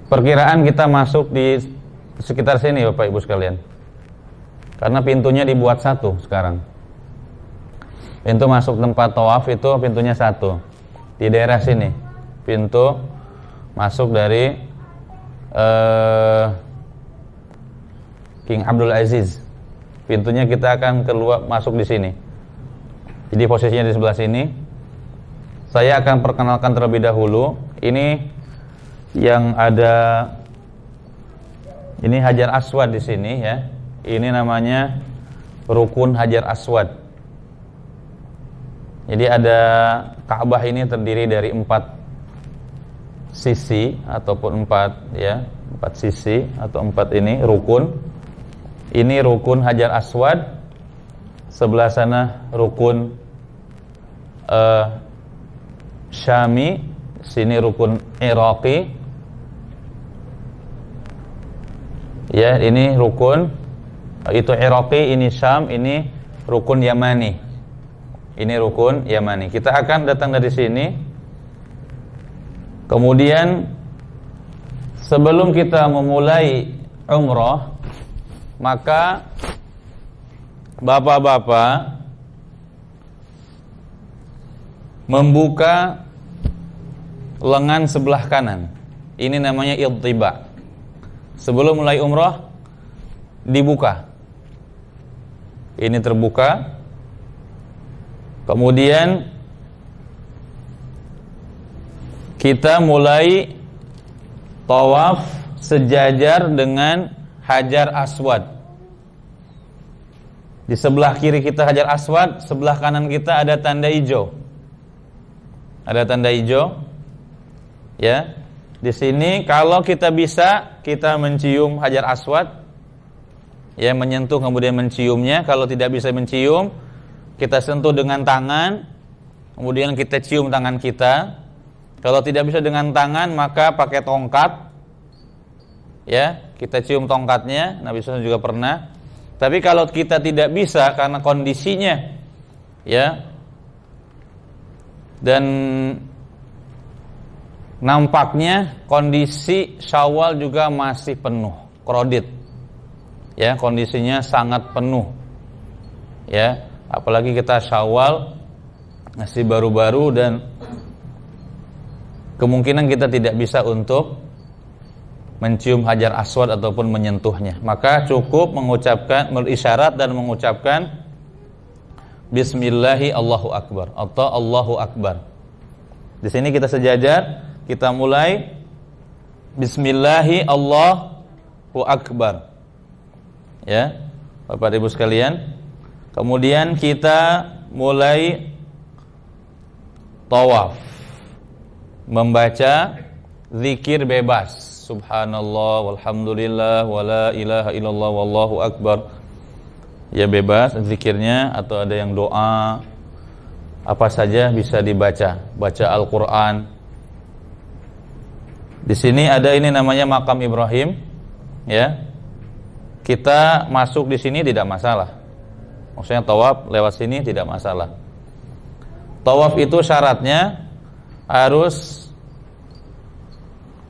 perkiraan kita masuk di sekitar sini Bapak Ibu sekalian, karena pintunya dibuat satu sekarang. Pintu masuk tempat tawaf itu pintunya satu. Di daerah sini pintu masuk dari King Abdul Aziz. Pintunya kita akan keluar masuk di sini. Jadi posisinya di sebelah sini. Saya akan perkenalkan terlebih dahulu. Ini yang ada, ini Hajar Aswad di sini ya. Ini namanya Rukun Hajar Aswad. Jadi ada Ka'bah ini terdiri dari 4 sisi ataupun 4 sisi atau 4 ini rukun. Ini Rukun Hajar Aswad. Sebelah sana Rukun Syami, sini Rukun Iraqi. Ya, ini rukun, itu Iraqi, ini Syam, ini rukun Yamani. Ini rukun Yamani. Kita akan datang dari sini. Kemudian sebelum kita memulai umrah, maka bapak-bapak membuka lengan sebelah kanan. Ini namanya idtiba. Sebelum mulai umrah dibuka. Ini terbuka. Kemudian kita mulai tawaf sejajar dengan Hajar Aswad. Di sebelah kiri kita Hajar Aswad, sebelah kanan kita ada tanda hijau. Ada tanda hijau. Ya. Di sini kalau kita bisa, kita mencium Hajar Aswad. Ya, menyentuh kemudian menciumnya. Kalau tidak bisa mencium, kita sentuh dengan tangan, kemudian kita cium tangan kita. Kalau tidak bisa dengan tangan, maka pakai tongkat. Ya, kita cium tongkatnya. Nabi SAW juga pernah. Tapi kalau kita tidak bisa karena kondisinya, ya, dan nampaknya kondisi Syawal juga masih penuh, krodit. Ya, kondisinya sangat penuh. Ya, apalagi kita Syawal masih baru-baru dan kemungkinan kita tidak bisa untuk mencium Hajar Aswad ataupun menyentuhnya. Maka cukup mengucapkan, berisyarat dan mengucapkan Bismillahi Allahu Akbar atau Allahu Akbar. Di sini kita sejajar. Kita mulai Bismillahi Allahu Akbar. Ya, Bapak Ibu sekalian. Kemudian kita mulai tawaf, membaca zikir bebas. Subhanallah walhamdulillah wala ilaha illallah wallahu akbar. Ya, bebas zikirnya, atau ada yang doa apa saja bisa dibaca. Baca Al-Qur'an. Di sini ada ini namanya makam Ibrahim, ya. Kita masuk di sini tidak masalah. Maksudnya tawaf lewat sini tidak masalah. Tawaf itu syaratnya harus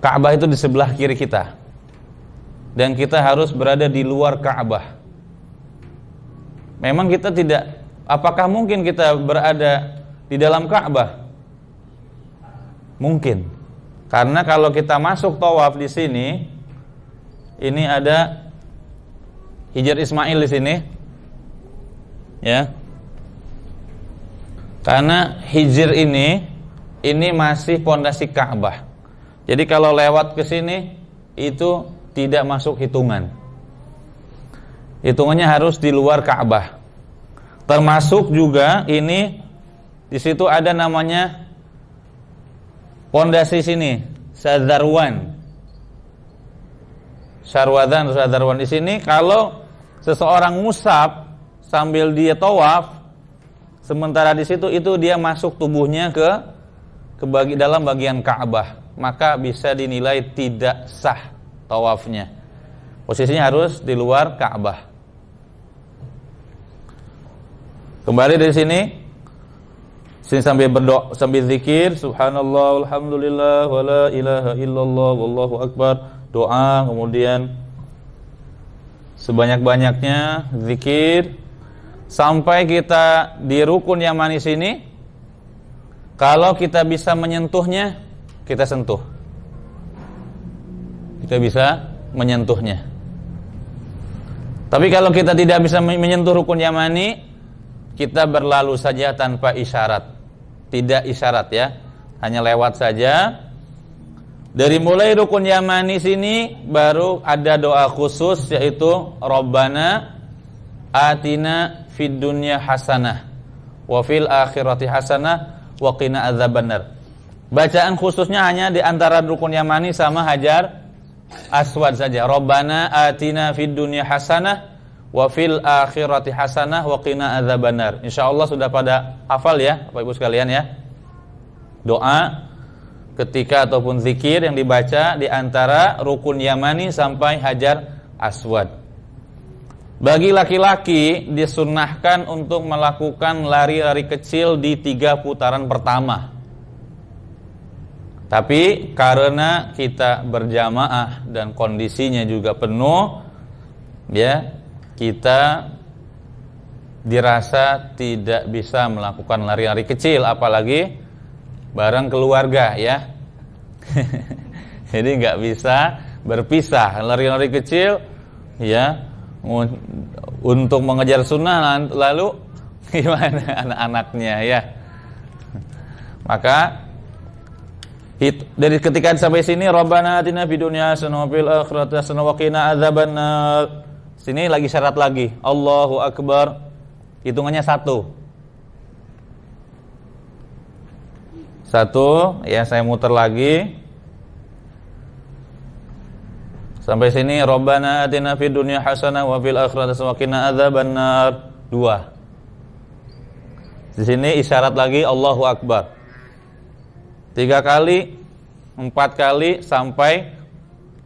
Ka'bah itu di sebelah kiri kita. Dan kita harus berada di luar Ka'bah. Memang kita tidak, apakah mungkin kita berada di dalam Ka'bah? Mungkin. Karena kalau kita masuk tawaf di sini, ini ada Hijr Ismail di sini, ya. Karena Hijr ini masih pondasi Ka'bah. Jadi kalau lewat ke sini itu tidak masuk hitungan. Hitungannya harus di luar Ka'bah. Termasuk juga ini di situ ada namanya pondasi sini, Sadarwan. Sadarwan di sini kalau seseorang musab sambil dia tawaf, sementara di situ itu dia masuk tubuhnya ke dalam bagian Ka'bah, maka bisa dinilai tidak sah tawafnya. Posisinya harus di luar Ka'bah. Kembali dari sini sambil berdoa, sambil zikir, subhanallah, alhamdulillah, wala ilaha illallah, wallahu akbar. Doa, kemudian sebanyak-banyaknya zikir sampai kita di rukun Yamani sini. Kalau kita bisa menyentuhnya, kita sentuh. Kita bisa menyentuhnya. Tapi kalau kita tidak bisa menyentuh rukun Yamani, kita berlalu saja tanpa isyarat. Tidak isyarat, ya, hanya lewat saja. Dari mulai rukun Yamani sini baru ada doa khusus, yaitu Rabbana atina fid dunya hasanah wa fil akhirati hasanah wa qina adzabannar. Bacaan khususnya hanya di antara rukun Yamani sama Hajar Aswad saja. Rabbana atina fid dunya hasanah wa fil akhirati hasanah wa qina adzabannar. Insyaallah sudah pada hafal ya Bapak Ibu sekalian ya. Doa ketika ataupun zikir yang dibaca di antara rukun Yamani sampai Hajar aswad. Bagi laki-laki disunnahkan untuk melakukan lari-lari kecil di 3 putaran pertama. Tapi karena kita berjamaah dan kondisinya juga penuh, ya, kita dirasa tidak bisa melakukan lari-lari kecil, apalagi bareng keluarga, ya. Jadi nggak bisa berpisah lari-lari kecil, ya, untuk mengejar sunnah. Lalu gimana anak-anaknya, ya? Maka dari ketika sampai sini, Rabbana atina fid dunya hasanah wa fil akhirati hasanah wa qina adzabannar. Sini lagi syarat lagi, Allahu Akbar. Hitungannya 1. 1, ya, saya muter lagi. Sampai sini, Rabbana atina fid dunya hasanah wa fil akhirati hasanah wa qina adzabannar. 2. Di sini isyarat lagi, Allahu Akbar. 3 kali, 4 kali, sampai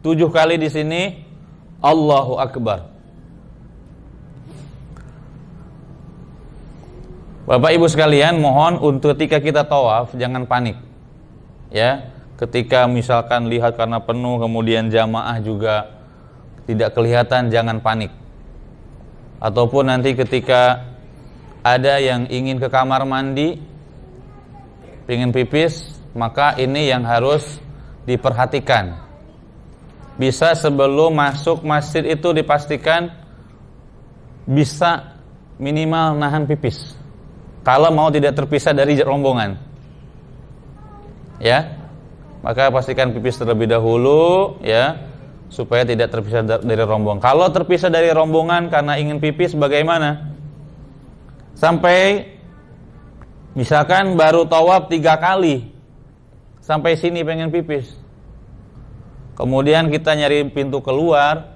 7 kali di sini, Allahu Akbar. Bapak Ibu sekalian, mohon untuk ketika kita tawaf jangan panik. Ya, ketika misalkan lihat karena penuh kemudian jamaah juga tidak kelihatan, jangan panik. Ataupun nanti ketika ada yang ingin ke kamar mandi, ingin pipis, maka ini yang harus diperhatikan. Bisa sebelum masuk masjid itu dipastikan bisa minimal nahan pipis. Kalau mau tidak terpisah dari rombongan, ya, maka pastikan pipis terlebih dahulu, ya, supaya tidak terpisah dari rombongan. Kalau terpisah dari rombongan karena ingin pipis, bagaimana? Sampai misalkan baru tawaf 3 kali, sampai sini pengen pipis, kemudian kita nyari pintu keluar,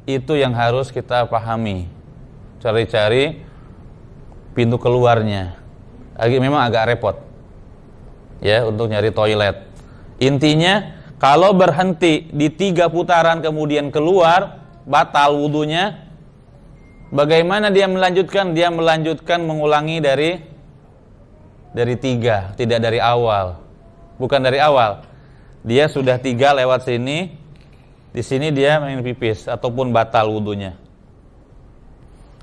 itu yang harus kita pahami. Cari-cari pintu keluarnya. Memang agak repot, ya, untuk nyari toilet. Intinya, kalau berhenti di 3 putaran kemudian keluar, batal wudunya. Bagaimana dia melanjutkan? Dia melanjutkan mengulangi dari 3, tidak dari awal. Bukan dari awal. Dia sudah 3 lewat sini, di sini dia main pipis ataupun batal wudunya.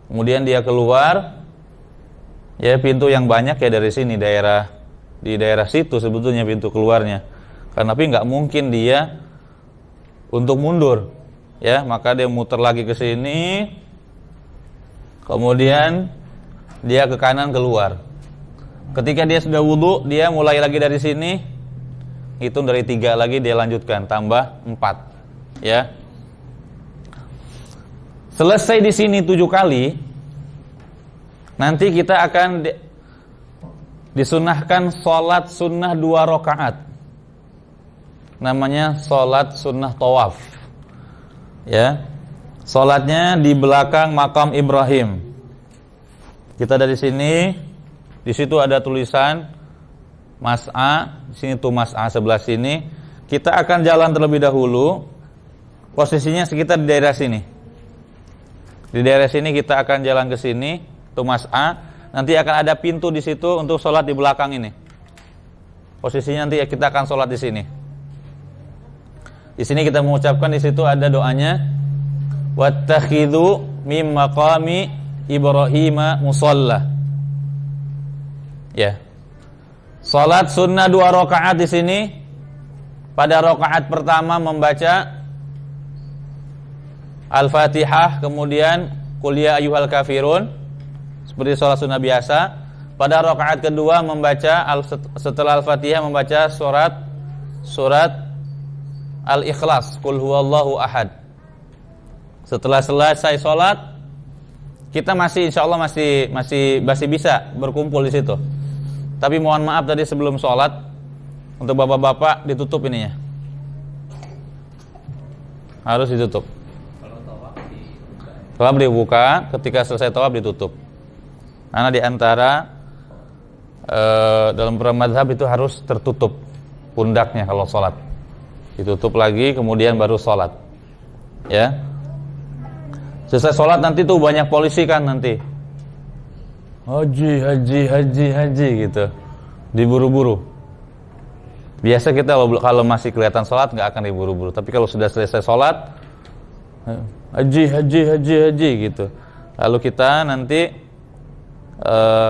Kemudian dia keluar, ya, pintu yang banyak ya dari sini, di daerah situ sebetulnya pintu keluarnya. Tapi nggak mungkin dia untuk mundur, ya, maka dia muter lagi ke sini, kemudian dia ke kanan keluar. Ketika dia sudah wudu, dia mulai lagi dari sini, hitung dari 3 lagi, dia lanjutkan tambah 4, ya. Selesai di sini 7 kali, nanti kita akan disunahkan sholat sunnah 2 rakaat. Namanya sholat sunnah tawaf, ya. Sholatnya di belakang makam Ibrahim. Kita dari sini, di situ ada tulisan Mas'a, di sini tuh Mas'a sebelah sini. Kita akan jalan terlebih dahulu. Posisinya sekitar di daerah sini. Di daerah sini kita akan jalan ke sini, tuh Mas'a. Nanti akan ada pintu di situ untuk sholat di belakang ini. Posisinya nanti kita akan sholat di sini. Di sini kita mengucapkan, di situ ada doanya, wattakhidhu mim maqami Ibrahim musalla. Ya. Salat sunnah 2 rakaat di sini. Pada rakaat pertama membaca Al-Fatihah, kemudian Qul ya ayyuhal kafirun, seperti salat sunnah biasa. Pada rakaat kedua membaca setelah Al-Fatihah membaca surat Al-Ikhlas, Qul huwallahu ahad. Setelah selesai salat, kita insyaallah masih bisa berkumpul di situ. Tapi mohon maaf tadi sebelum salat, untuk bapak-bapak ditutup ininya. Harus ditutup. Tawaf dibuka, ketika selesai tawaf ditutup. Karena di antara dalam beberapa mazhab itu harus tertutup pundaknya kalau sholat. Ditutup lagi, kemudian baru sholat. Ya, Selesai sholat nanti tuh banyak polisi kan nanti. Haji gitu. Diburu-buru. Biasa kita kalau masih kelihatan sholat nggak akan diburu-buru. Tapi kalau sudah selesai sholat, haji gitu. Lalu kita nanti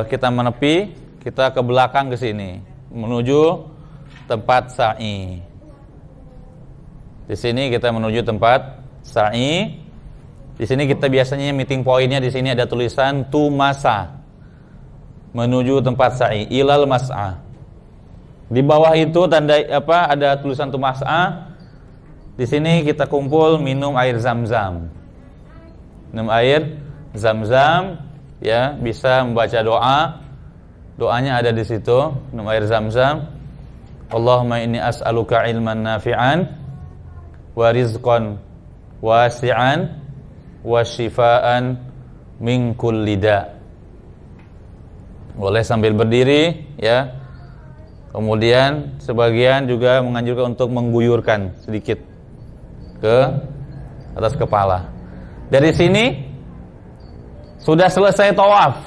kita menepi, kita ke belakang ke sini menuju tempat sa'i. Di sini kita menuju tempat sa'i. Di sini kita biasanya meeting pointnya di sini ada tulisan tumasa, menuju tempat sa'i, ilal mas'a. Di bawah itu tanda apa? Ada tulisan tumasa. Di sini kita kumpul minum air zam-zam. Minum air zam-zam, ya, bisa membaca doa. Doanya ada di situ, minum air zam-zam. Allahumma inni as'aluka ilman nafi'an wa rizqan wasi'an wa shifaan min kulli da'. Boleh sambil berdiri, ya. Kemudian sebagian juga menganjurkan untuk mengguyurkan sedikit ke atas kepala. Dari sini sudah selesai tawaf,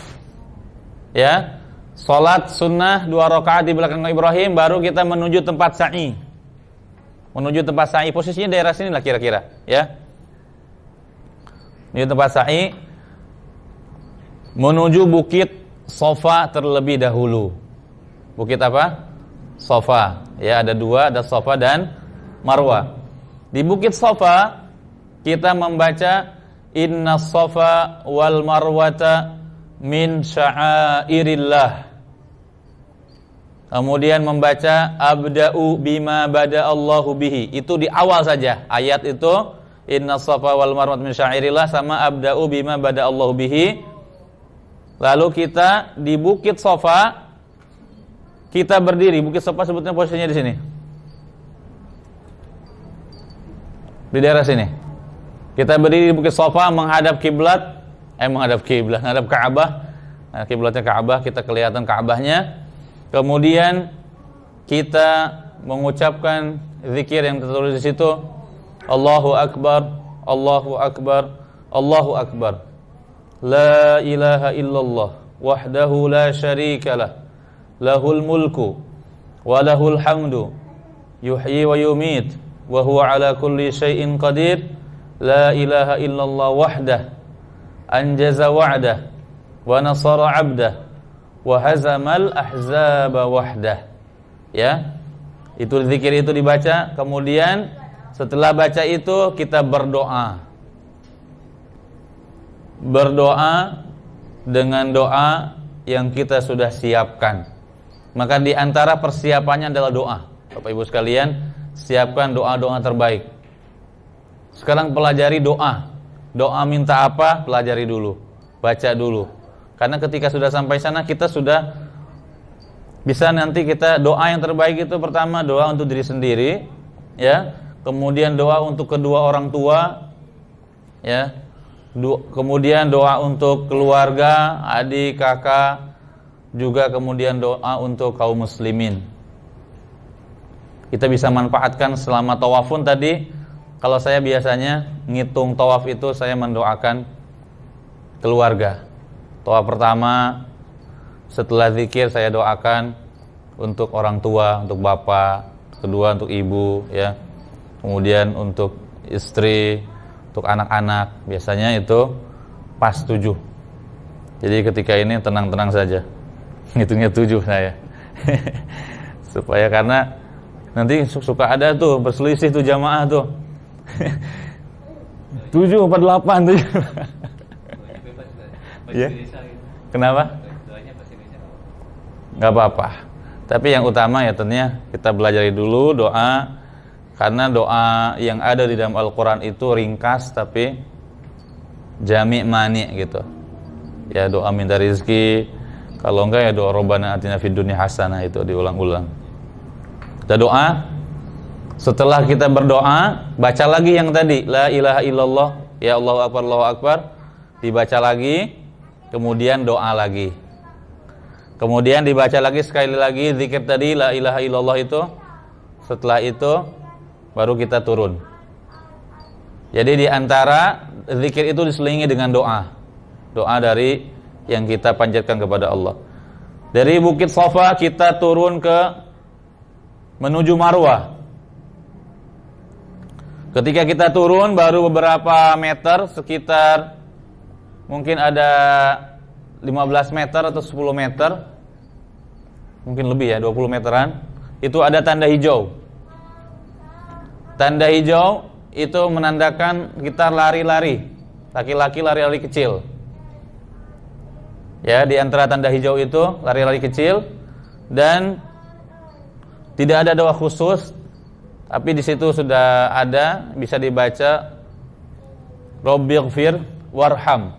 ya. Salat sunnah 2 rakaat di belakang Ibrahim, baru kita menuju tempat sa'i. Menuju tempat sa'i, posisinya daerah sini lah kira-kira, ya. Menuju tempat sa'i, menuju bukit Safa terlebih dahulu. Bukit apa? Safa, ya, ada 2, ada Safa dan Marwa. Di bukit Safa kita membaca inna Safa wal Marwata min sya'airillah. Kemudian membaca abda'u bima bada Allahu bihi. Itu di awal saja ayat itu, inna Safa wal Marwata min sya'airillah sama abda'u bima bada Allahu bihi. Lalu kita di bukit Safa kita berdiri. Bukit Safa sebetulnya posisinya di sini, di daerah sini. Kita berdiri di bukit Safa menghadap kiblat, menghadap Ka'bah. Nah, kiblatnya Ka'bah, kita kelihatan Ka'bahnya. Kemudian kita mengucapkan zikir yang tertulis di situ, Allahu Akbar, Allahu Akbar, Allahu Akbar. La ilaha illallah wahdahu la syarikalah, lahul mulku wa lahul hamdu, yuhyi wa yumit, wa huwa ala kulli syai'in qadir. La ilaha illallah wahdah, anjaza wa'dah, wa nasara 'abdah, wa hazamal ahzaba wahdah. Ya, itu zikir itu dibaca. Kemudian setelah baca itu kita berdoa. Berdoa dengan doa yang kita sudah siapkan. Maka di antara persiapannya adalah doa. Bapak Ibu sekalian, siapkan doa-doa terbaik. Sekarang pelajari doa. Doa minta apa? Pelajari dulu. Baca dulu. Karena ketika sudah sampai sana kita sudah bisa nanti kita doa yang terbaik itu pertama doa untuk diri sendiri, ya. Kemudian doa untuk kedua orang tua, ya. Kemudian doa untuk keluarga, adik, kakak, juga kemudian doa untuk kaum muslimin. Kita bisa manfaatkan selama tawafun tadi. Kalau saya biasanya ngitung tawaf itu saya mendoakan keluarga. Tawaf pertama setelah zikir saya doakan untuk orang tua, untuk bapak, kedua untuk ibu, ya. Kemudian untuk istri, untuk anak-anak, biasanya itu pas 7. Jadi ketika ini tenang-tenang saja, ngitungnya 7 saya. Supaya karena nanti suka ada tuh berselisih tuh jamaah tuh. 7 apa 8 tuh. Ya. Kenapa? Gak apa-apa. Tapi yang utama ya tentunya kita belajar dulu doa. Karena doa yang ada di dalam Al-Quran itu ringkas tapi jami' mani gitu. Ya, doa minta rizki. Kalau enggak ya doa Rabbana atina fid dunya hasanah, itu diulang-ulang. Kita doa. Setelah kita berdoa, baca lagi yang tadi, la ilaha illallah, ya Allahu Akbar, Allahu Akbar. Dibaca lagi, kemudian doa lagi. Kemudian dibaca lagi sekali lagi zikir tadi, la ilaha illallah itu. Setelah itu baru kita turun. Jadi di antara zikir itu diselingi dengan doa. Doa dari yang kita panjatkan kepada Allah. Dari Bukit Safa kita turun menuju Marwah. Ketika kita turun baru beberapa meter, sekitar mungkin ada 15 meter atau 10 meter, mungkin lebih ya, 20 meteran, itu ada tanda hijau. Tanda hijau itu menandakan kita lari-lari, laki-laki lari-lari kecil. Ya, di antara tanda hijau itu lari-lari kecil, dan tidak ada doa khusus, tapi di situ sudah ada, bisa dibaca Rabbighfir warham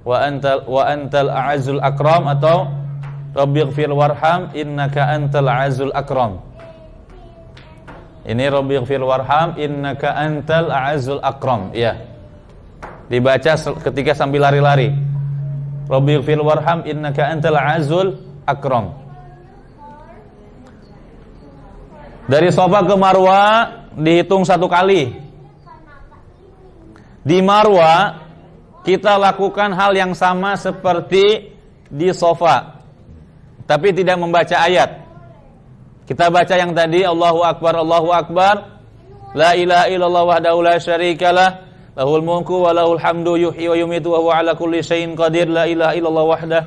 wa antal a'azzul akram, atau Rabbighfir warham innaka antal a'azzul akram. Ini Rabbighfir warham innaka antal a'azzul akram, ya. Dibaca ketika sambil lari-lari. Rabbighfir warham innaka antal a'azzul akram. Dari Safa ke Marwah dihitung 1 kali. Di Marwah kita lakukan hal yang sama seperti di Safa, tapi tidak membaca ayat. Kita baca yang tadi, Allahu Akbar, Allahu Akbar, la ilaha illallah wahdahu la syarikalah, lahul mulku wa lahul hamdu yuhyi wa yumitu wa huwa ala kulli syai'in qadir, la ilaha illallah wahdah,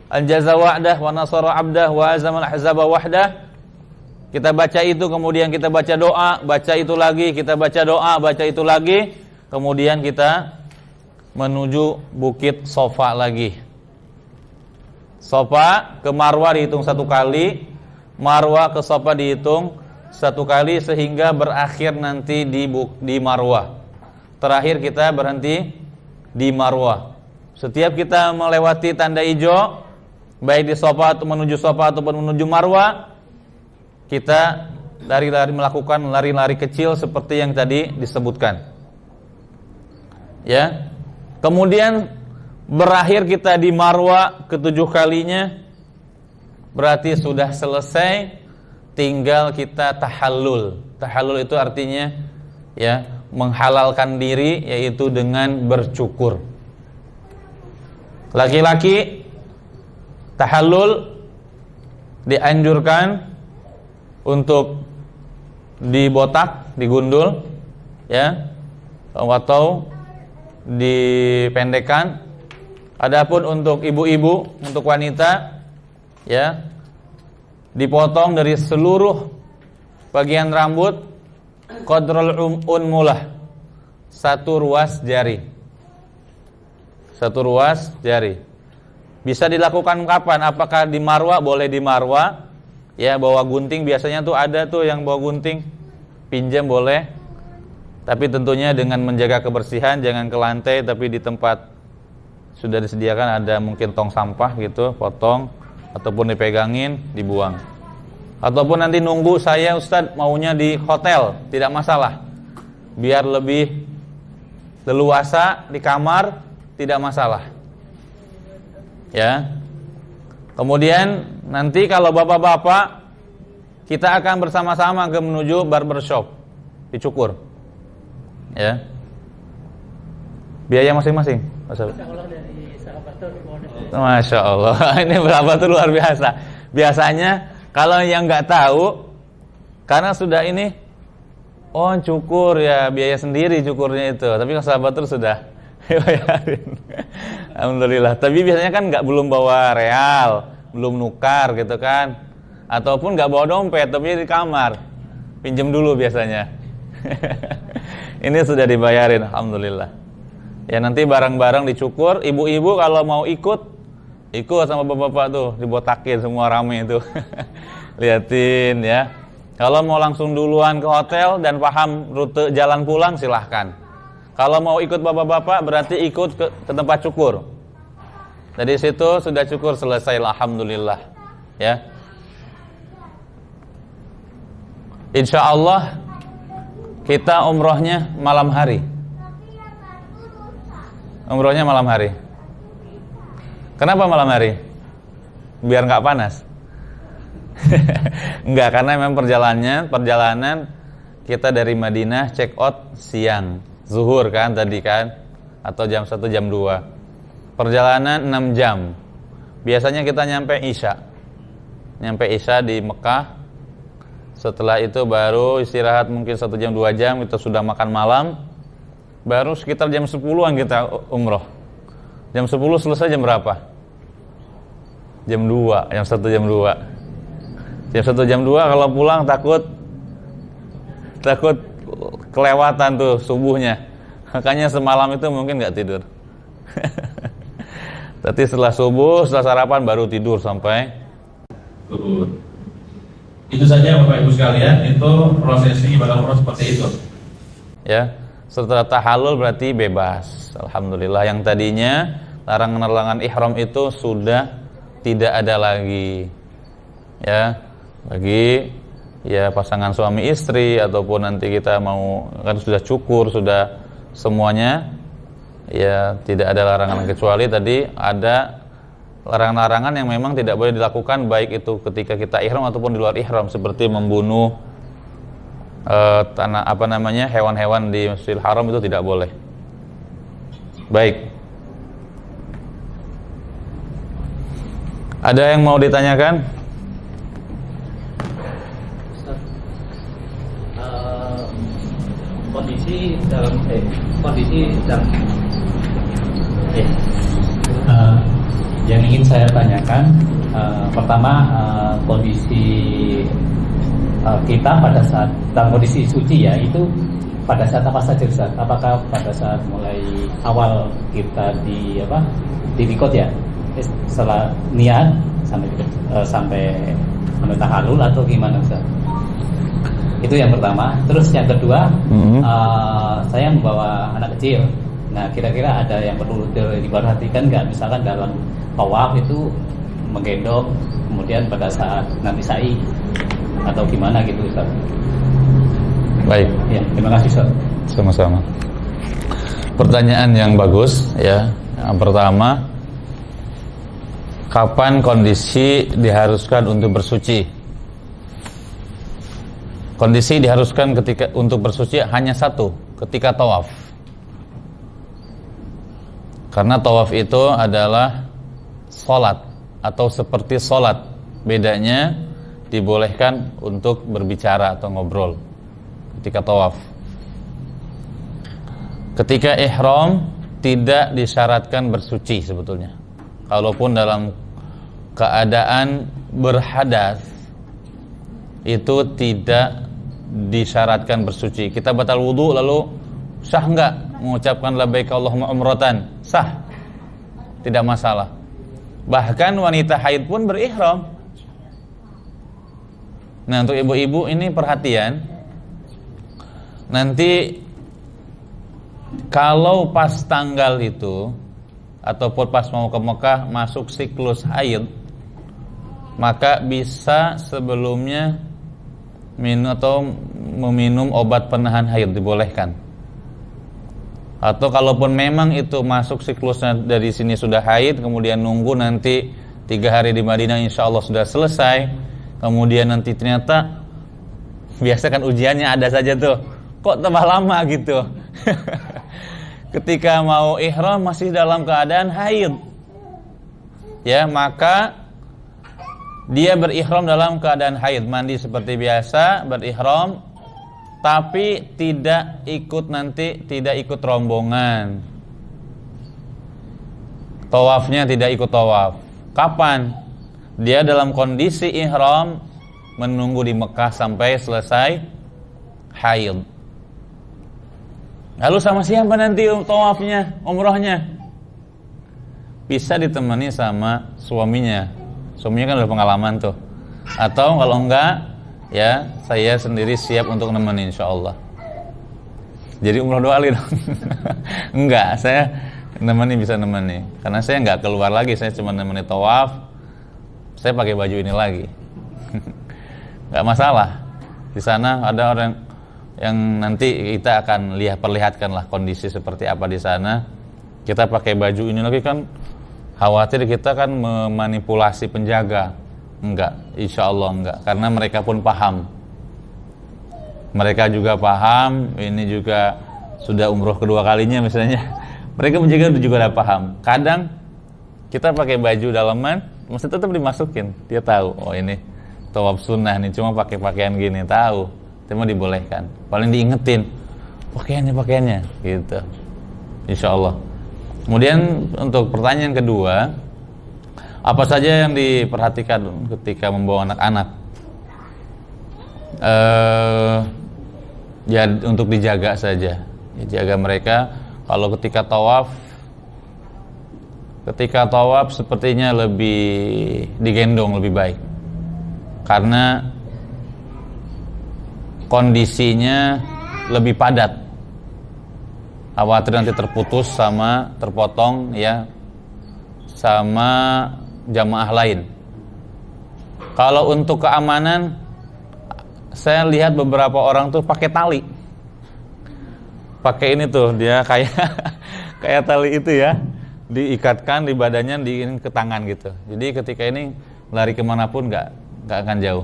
anjaza wa'dah wa nasara 'abdah wa azamal ahzaba wahdah. Kita baca itu, kemudian kita baca doa, baca itu lagi, kita baca doa, baca itu lagi, kemudian kita menuju Bukit Safa lagi. Safa ke Marwah dihitung 1 kali, Marwah ke Safa dihitung 1 kali, sehingga berakhir nanti di Marwah. Terakhir kita berhenti di Marwah. Setiap kita melewati tanda hijau, baik di Safa atau menuju Safa ataupun menuju Marwah, kita melakukan lari-lari kecil seperti yang tadi disebutkan. Ya. Kemudian berakhir kita di Marwah ke-7 kalinya, berarti sudah selesai, tinggal kita tahallul. Tahallul itu artinya ya, menghalalkan diri, yaitu dengan bercukur. Laki-laki tahallul dianjurkan untuk dibotak, digundul, ya, atau dipendekkan. Adapun untuk ibu-ibu, untuk wanita, ya, dipotong dari seluruh bagian rambut qadrul unmulah, 1 ruas jari. 1 ruas jari. Bisa dilakukan kapan? Apakah di Marwah? Boleh di Marwah. Ya, bawa gunting, biasanya tuh ada tuh yang bawa gunting, pinjam boleh. Tapi tentunya dengan menjaga kebersihan, jangan ke lantai, tapi di tempat sudah disediakan ada mungkin tong sampah gitu, potong, ataupun dipegangin, dibuang. Ataupun nanti nunggu saya Ustadz maunya di hotel, tidak masalah. Biar lebih leluasa di kamar, tidak masalah. Ya. Kemudian nanti kalau bapak-bapak, kita akan bersama-sama menuju barbershop, dicukur. Ya. Biaya masing-masing. Masya Allah. Ini berapa tuh, luar biasa. Biasanya kalau yang nggak tahu, karena sudah ini, oh cukur ya biaya sendiri cukurnya itu. Tapi kalau sahabat terus sudah bayarin. Alhamdulillah. Tapi biasanya kan belum bawa real, belum nukar gitu kan, ataupun nggak bawa dompet, tapi di kamar pinjam dulu biasanya. Ini sudah dibayarin, alhamdulillah. Ya, nanti bareng-bareng dicukur. Ibu-ibu kalau mau ikut sama bapak-bapak tuh, dibotakin semua rame itu. Liatin ya. Kalau mau langsung duluan ke hotel dan paham rute jalan pulang, silahkan. Kalau mau ikut bapak-bapak berarti ikut ke tempat cukur. Dari situ sudah cukur selesai, alhamdulillah. Ya. Insyaallah kita umrohnya malam hari. Umrohnya malam hari. Kenapa malam hari? Biar nggak panas. Enggak, karena memang perjalanan kita dari Madinah check out siang zuhur kan tadi kan, atau jam 1 jam 2. Perjalanan 6 jam. Biasanya kita nyampe Isya di Mekah. Setelah itu baru istirahat mungkin 1 jam 2 jam, kita sudah makan malam. Baru sekitar jam 10-an kita umroh. Jam 10 selesai jam berapa? Jam 2, jam 1 jam 2. Jam 1 jam 2 kalau pulang takut kelewatan tuh subuhnya. Makanya semalam itu mungkin nggak tidur. Tapi setelah subuh, setelah sarapan baru tidur sampai Zuhur. Itu saja Bapak Ibu sekalian, itu prosesi ibadah umroh seperti itu. ya. Setelah tahallul berarti bebas. Alhamdulillah, yang tadinya larangan-larangan ihram itu sudah tidak ada lagi. Ya, bagi ya pasangan suami istri ataupun nanti kita mau kan sudah cukur, sudah semuanya ya tidak ada larangan, kecuali tadi ada larangan-larangan yang memang tidak boleh dilakukan baik itu ketika kita ihram ataupun di luar ihram, seperti membunuh hewan-hewan di Masjidil Haram, itu tidak boleh. Baik. Ada yang mau ditanyakan? Kondisi dalam yang ingin saya tanyakan, pertama kondisi kita pada saat dalam kondisi suci ya, itu pada saat apa saja Ustaz? Apakah pada saat mulai awal kita di mikot ya, setelah niat sampai tahallul atau gimana Ustaz? Itu yang pertama. Terus yang kedua, saya membawa anak kecil. Nah, kira-kira ada yang perlu diperhatikan nggak? Misalkan dalam tawaf itu menggendong, kemudian pada saat nanti sa'i atau gimana gitu Ustaz? Baik. Ya, terima kasih Ustaz. Sama-sama. Pertanyaan yang bagus ya. Yang pertama, kapan kondisi diharuskan untuk bersuci? Kondisi diharuskan ketika untuk bersuci hanya satu, ketika tawaf. Karena tawaf itu adalah sholat atau seperti sholat. Bedanya dibolehkan untuk berbicara atau ngobrol ketika tawaf. Ketika ihram tidak disyaratkan bersuci sebetulnya. Kalaupun dalam keadaan berhadas itu tidak disyaratkan bersuci. Kita batal wudu lalu sah enggak mengucapkan labbaik Allahumma umratan? Sah. Tidak masalah. Bahkan wanita haid pun berihram. Nah, untuk ibu-ibu ini perhatian. Nanti kalau pas tanggal itu ataupun pas mau ke Mekah masuk siklus haid, maka bisa sebelumnya meminum obat penahan haid, dibolehkan. Atau kalaupun memang itu masuk siklusnya dari sini sudah haid, kemudian nunggu nanti 3 hari di Madinah insya Allah sudah selesai, kemudian nanti ternyata biasa kan ujiannya ada saja tuh, kok tambah lama gitu. Ketika mau ihram masih dalam keadaan haid, ya, maka dia berihram dalam keadaan haid, mandi seperti biasa, berihram, tapi tidak ikut rombongan. Tawafnya tidak ikut tawaf. Kapan? Dia dalam kondisi ihram menunggu di Mekah sampai selesai haid. Lalu sama siapa nanti tawafnya, umrohnya? Bisa ditemani sama suaminya. Suaminya kan udah pengalaman tuh. Atau kalau enggak, ya saya sendiri siap untuk nemenin insyaallah. Jadi umroh 2 kali dong. Enggak, saya bisa nemeni. Karena saya enggak keluar lagi, saya cuma nemeni tawaf. Saya pakai baju ini lagi. Enggak masalah. Di sana ada orang yang nanti kita akan perlihatkanlah kondisi seperti apa di sana. Kita pakai baju ini lagi kan khawatir kita kan memanipulasi penjaga. Enggak, insya Allah enggak. Karena mereka pun paham. Mereka juga paham, ini juga sudah umroh kedua kalinya misalnya, mereka juga udah paham. Kadang kita pakai baju dalaman mesti tetap dimasukin, dia tahu oh ini tawaf sunnah nih, cuma pakai pakaian gini, tahu cuma dibolehkan, paling diingetin pakaiannya gitu, insya Allah. Kemudian untuk pertanyaan kedua, apa saja yang diperhatikan ketika membawa anak-anak? Ya untuk dijaga saja, ya, jaga mereka. Kalau ketika tawaf sepertinya lebih digendong lebih baik, karena kondisinya lebih padat. Khawatir nanti terputus sama terpotong ya sama jamaah lain. Kalau untuk keamanan, saya lihat beberapa orang tuh pakai tali, pakai ini tuh dia kayak tali itu ya, diikatkan di badannya, diikat ke tangan gitu. Jadi ketika ini lari kemanapun nggak akan jauh.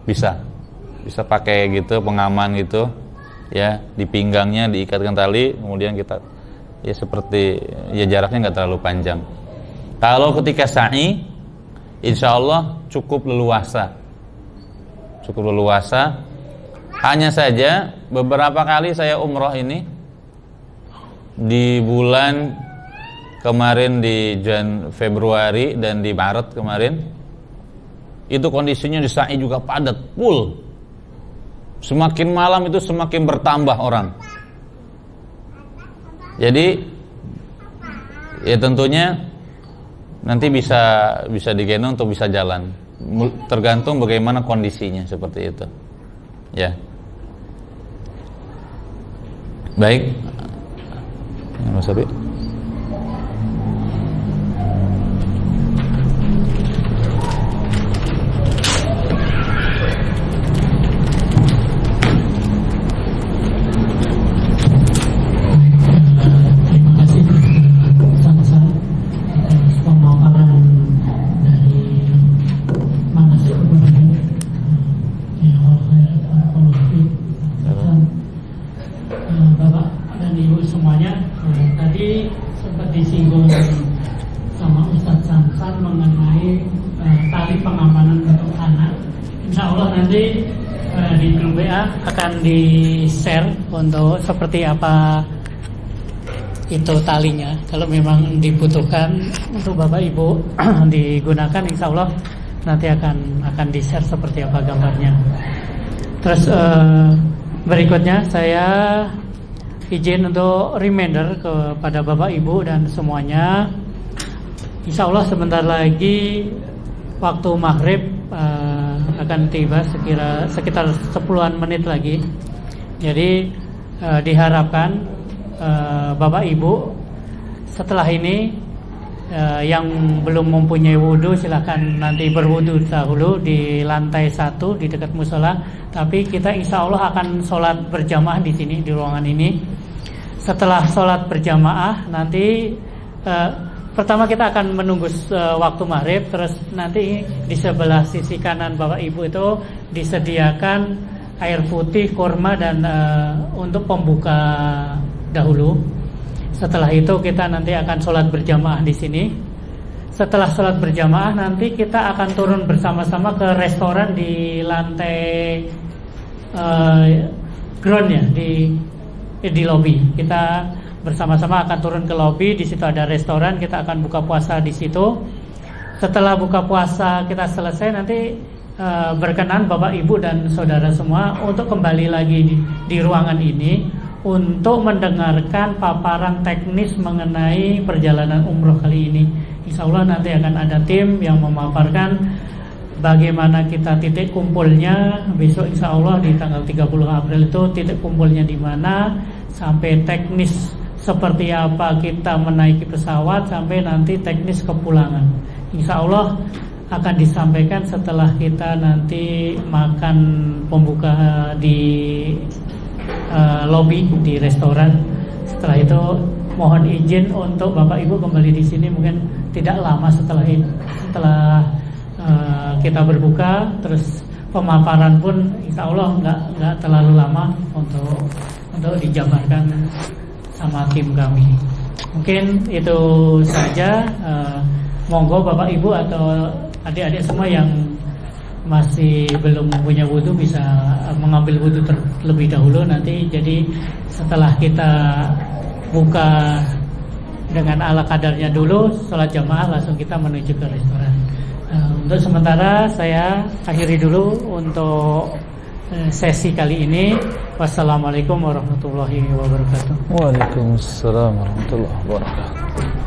Bisa pakai gitu, pengaman gitu ya, di pinggangnya diikatkan tali, kemudian kita ya seperti ya jaraknya nggak terlalu panjang. Kalau ketika sa'i, insya Allah cukup leluasa. Hanya saja beberapa kali saya umroh ini di bulan kemarin, di bulan Februari dan di Maret kemarin, itu kondisinya di sa'i juga padat, full. Semakin malam itu semakin bertambah orang. Jadi ya tentunya nanti bisa digendong atau bisa jalan, tergantung bagaimana kondisinya, seperti itu ya. Baik, Mas Abi. Di-share untuk seperti apa itu talinya. Kalau memang dibutuhkan untuk Bapak Ibu digunakan, insya Allah nanti akan di-share seperti apa gambarnya. Terus berikutnya saya izin untuk reminder kepada Bapak Ibu dan semuanya, insya Allah sebentar lagi waktu maghrib akan tiba, sekitar 10-an menit lagi. Jadi diharapkan Bapak Ibu setelah ini yang belum mempunyai wudhu silahkan nanti berwudhu dahulu di lantai 1 di dekat musola. Tapi kita insya Allah akan sholat berjamaah di sini, di ruangan ini. Setelah sholat berjamaah nanti pertama kita akan menunggu waktu maghrib. Terus nanti di sebelah sisi kanan Bapak Ibu itu disediakan air putih, kurma, dan untuk pembuka dahulu. Setelah itu kita nanti akan sholat berjamaah di sini. Setelah sholat berjamaah nanti kita akan turun bersama-sama ke restoran di lantai ground ya, di lobby. Kita bersama-sama akan turun ke lobby. Di situ ada restoran, kita akan buka puasa di situ. Setelah buka puasa kita selesai, nanti berkenan Bapak Ibu dan saudara semua untuk kembali lagi di ruangan ini untuk mendengarkan paparan teknis mengenai perjalanan umroh kali ini. Insya Allah nanti akan ada tim yang memaparkan bagaimana kita titik kumpulnya besok, insya Allah di tanggal 30 April itu titik kumpulnya di mana, sampai teknis seperti apa kita menaiki pesawat, sampai nanti teknis kepulangan. Insya Allah akan disampaikan setelah kita nanti makan pembuka di lobby di restoran. Setelah itu mohon izin untuk Bapak Ibu kembali di sini mungkin tidak lama setelah kita berbuka. Terus pemaparan pun insya Allah nggak terlalu lama untuk untuk dijabarkan sama tim kami. Mungkin itu saja. Monggo Bapak Ibu atau adik-adik semua yang masih belum punya wudu bisa mengambil wudu terlebih dahulu nanti. Jadi setelah kita buka dengan ala kadarnya dulu, sholat jamaah langsung kita menuju ke restoran. Untuk sementara saya akhiri dulu untuk sesi kali ini. Wassalamualaikum warahmatullahi wabarakatuh. Waalaikumsalam warahmatullahi wabarakatuh.